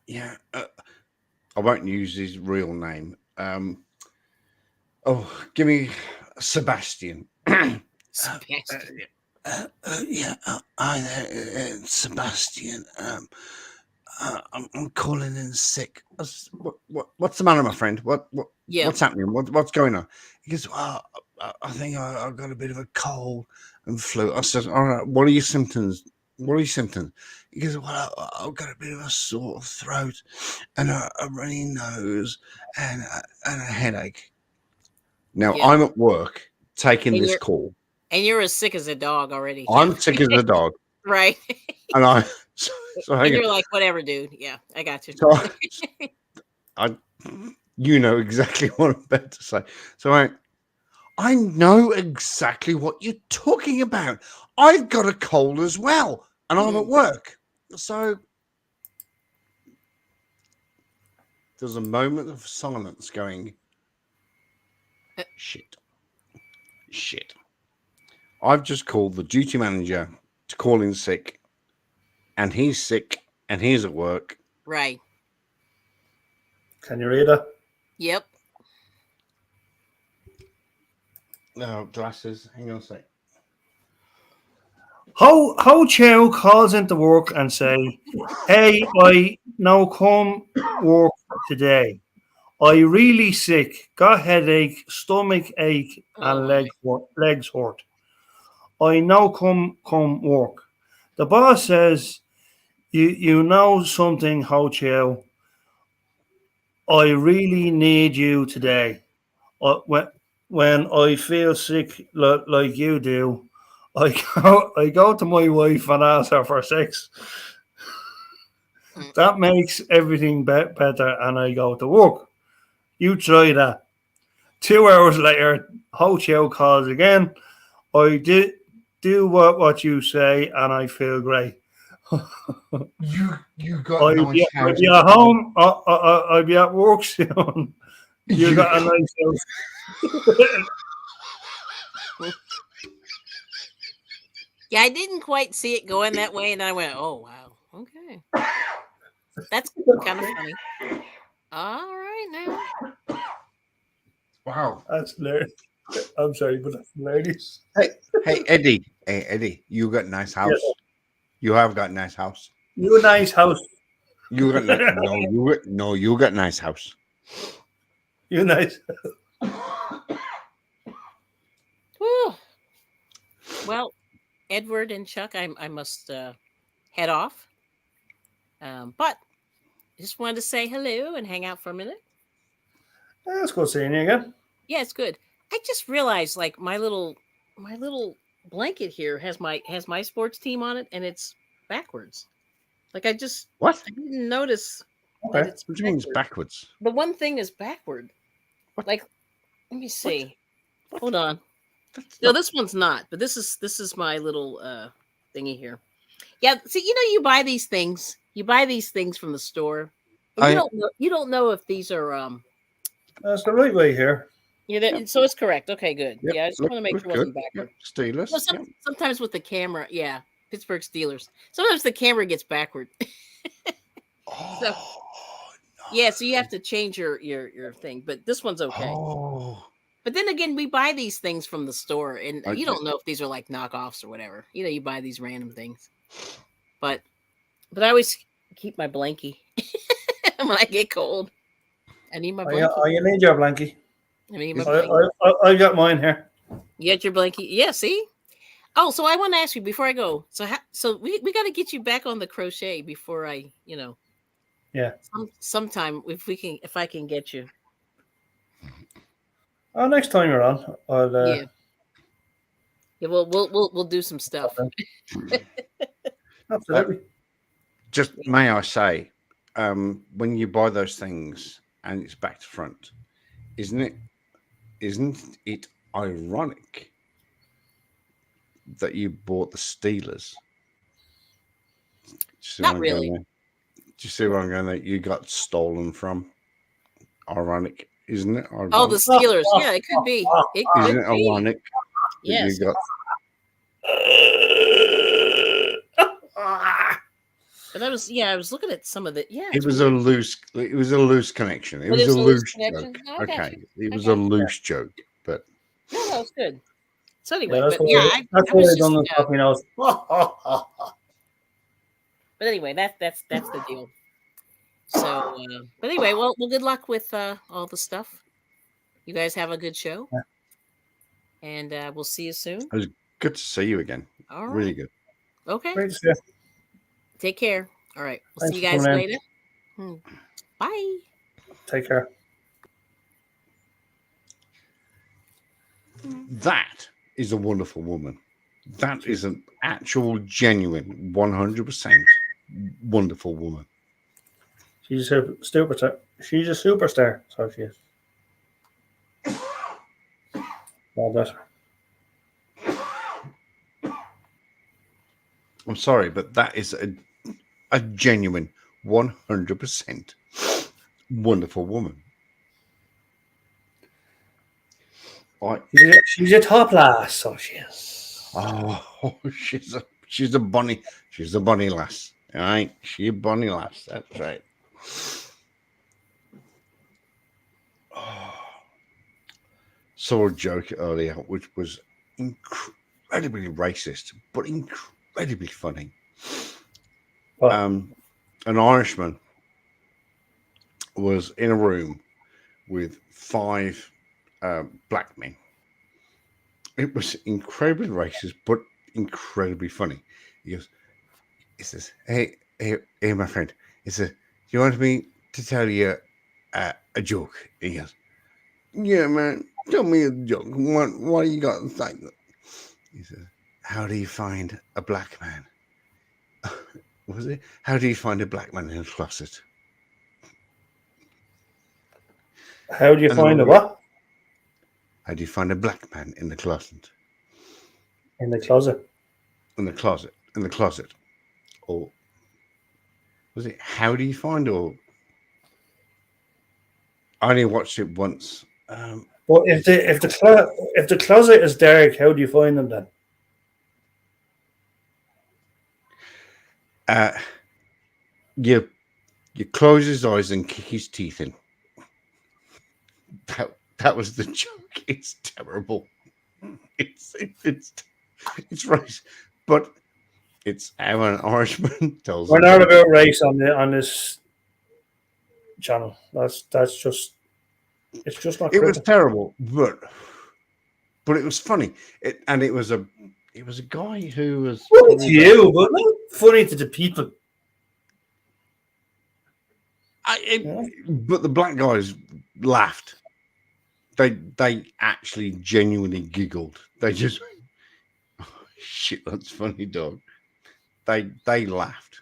Yeah, I won't use his real name. Give me Sebastian. Sebastian. Yeah, hi there, Sebastian. I'm calling in sick. What's the matter, my friend? Yeah. What's happening? What's going on? He goes, well, I think I've got a bit of a cold and flu. I said, all right, what are your symptoms? He goes, well, I've got a bit of a sore throat and a runny nose and a headache. Now, Yeah. I'm at work taking And this call. And you're as sick as a dog already. I'm sick as a dog. Right. And And you're like, whatever, dude. Yeah, I got you. So you know exactly what I'm about to say. So I know exactly what you're talking about. I've got a cold as well, and I'm at work. So there's a moment of silence going, shit. I've just called the duty manager to call in sick and he's sick, and he's at work. Right. Can you read that? Yep. No glasses. Hang on a sec. How Chow calls into work and say, "Hey, I now come work today. I really sick, got headache, stomach ache, Oh and my. legs hurt. I now come work." The boss says, "You know something, Ho Chow? I really need you today. When I feel sick like you do, I go to my wife and ask her for sex. Mm. That makes everything better, and I go to work. You try that." 2 hours later, Ho Chow calls again. "I did do what you say, and I feel great. You got nice I'll be houses. at home. I'll be at work soon. You You got a nice house." Yeah, I didn't quite see it going that way, and I went, "Oh wow, okay, that's kind of funny." All right now. wow. That's hilarious. I'm sorry, but that's hilarious. Hey, Eddie. Hey, Eddie. You got nice Yeah. house. You have got nice house. You a nice house. You got no. You got nice house. You nice. Whew. Well, Edward and Chuck, I must head off. But I just wanted to say hello and hang out for a minute. Let's go seeing you again. Yeah, it's good. I just realized, like my little blanket here has my sports team on it, and it's backwards. Like I What? didn't notice that Okay. it's What do you mean it's backwards. backwards? The one thing is backward. What? Like, let me see. Hold on. That's No, not. this one's not. But this is my little thingy here. Yeah. See, you buy these things. You buy these things from the store, and I. you don't know if these are That's the right way here. Yeah, so it's correct. Okay, good. Yep. Yeah, I just want to make Look sure it good. wasn't backward. Yep. Steelers. No, Yep. sometimes with the camera, yeah, Pittsburgh Steelers. Sometimes the camera gets backward. So Oh yeah, so you have to change your thing. But this one's no. okay. Oh. But then again, we buy these things from the store, and you Okay. don't know if these are like knockoffs or whatever. You buy these random things. But I always keep my blankie when I get cold. I need my blankie. You need your blankie. I need my Is- blankie. I got mine here. You got your blankie? Yeah. See. Oh, so I want to ask you before I go. So we got to get you back on the crochet before I, Yeah. sometime if I can get you. Oh, next time you're on, I'll. Yeah. Yeah. We'll do some stuff. Absolutely. Just may I say, when you buy those things and it's back to front, isn't it ironic that you bought the Steelers? Do you see Not where I'm really. going there? Do you see where I'm going there? You got stolen from. Ironic, isn't it? Ironic? Oh, the Steelers. Yeah, it could be. It Isn't could it be. ironic that Yes. you got? But I was looking at some of the. Yeah. It was a loose connection. It was it's a loose connection. joke. No, I got Okay, you. it I was got a you. loose joke, but No, it's good. So anyway, Yeah, that's but what yeah, I, I that's was what I just. done with fucking nose. But anyway, that's the deal. So, but anyway, well, good luck with all the stuff. You guys have a good show, Yeah. and we'll see you soon. it was good to see you again. All right. Really good. Okay. Great to see you. Take care. All right. We'll Thanks see you for guys coming in. later. Bye. Take care. That is a wonderful woman. That is an actual, genuine, 100% wonderful woman. She's a superstar. She's a superstar. So she is. Well, that's her. I'm sorry, but that is a genuine 100% wonderful woman. She's a top lass, so she is. Oh, she's a bunny. She's a bunny lass. All right, she a bonny lass. That's right. Saw a joke earlier which was incredibly racist, but incredibly funny. What? An Irishman was in a room with 5 black men. It was incredibly racist, but incredibly funny. He says, hey, my friend. He says, do you want me to tell you a joke? He goes, yeah, man, tell me a joke. What you got to say? He says, how do you find a black man? Was it? How do you find a black man in a closet? How do you find a what? How do you find a black man in the closet? In the closet. In the closet. In the closet. Or was it? How do you find? Or I only watched it once. But if the closet is dark, how do you find them then? You close his eyes and kick his teeth in. That was the joke. It's terrible. It's right, but it's how an Irishman tells. We're not about race on this channel. That's just it's just not. It was terrible, but it was funny. It was a guy who was funny to you, but not funny to the people. But the black guys laughed. They actually genuinely giggled. They just oh, shit, that's funny, dog. They laughed.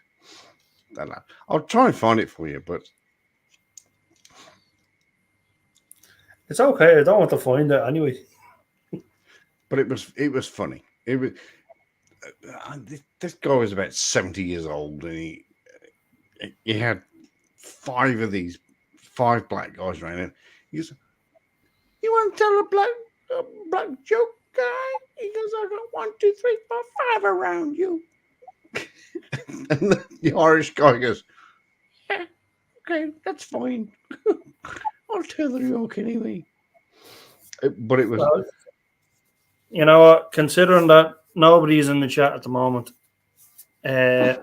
They laughed. I'll try and find it for you, but It's okay. I don't want to find it anyway. But it was funny. It was this guy was about 70 years old, and he had 5 of these 5 black guys around him. He goes, you want to tell a black joke, guy? He goes, I got 1, 2, 3, 4, 5 around you. And the Irish guy goes, yeah, okay, that's fine. I'll tell the joke anyway. But it was. Well, you know what? Considering that nobody's in the chat at the moment, I'm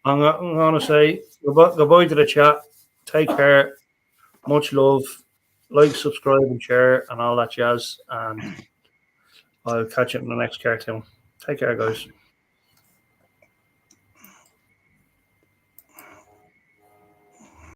going to say goodbye to the chat. Take care. Much love. Like, subscribe, and share, and all that jazz. And I'll catch you in the next cartoon. Take care, guys.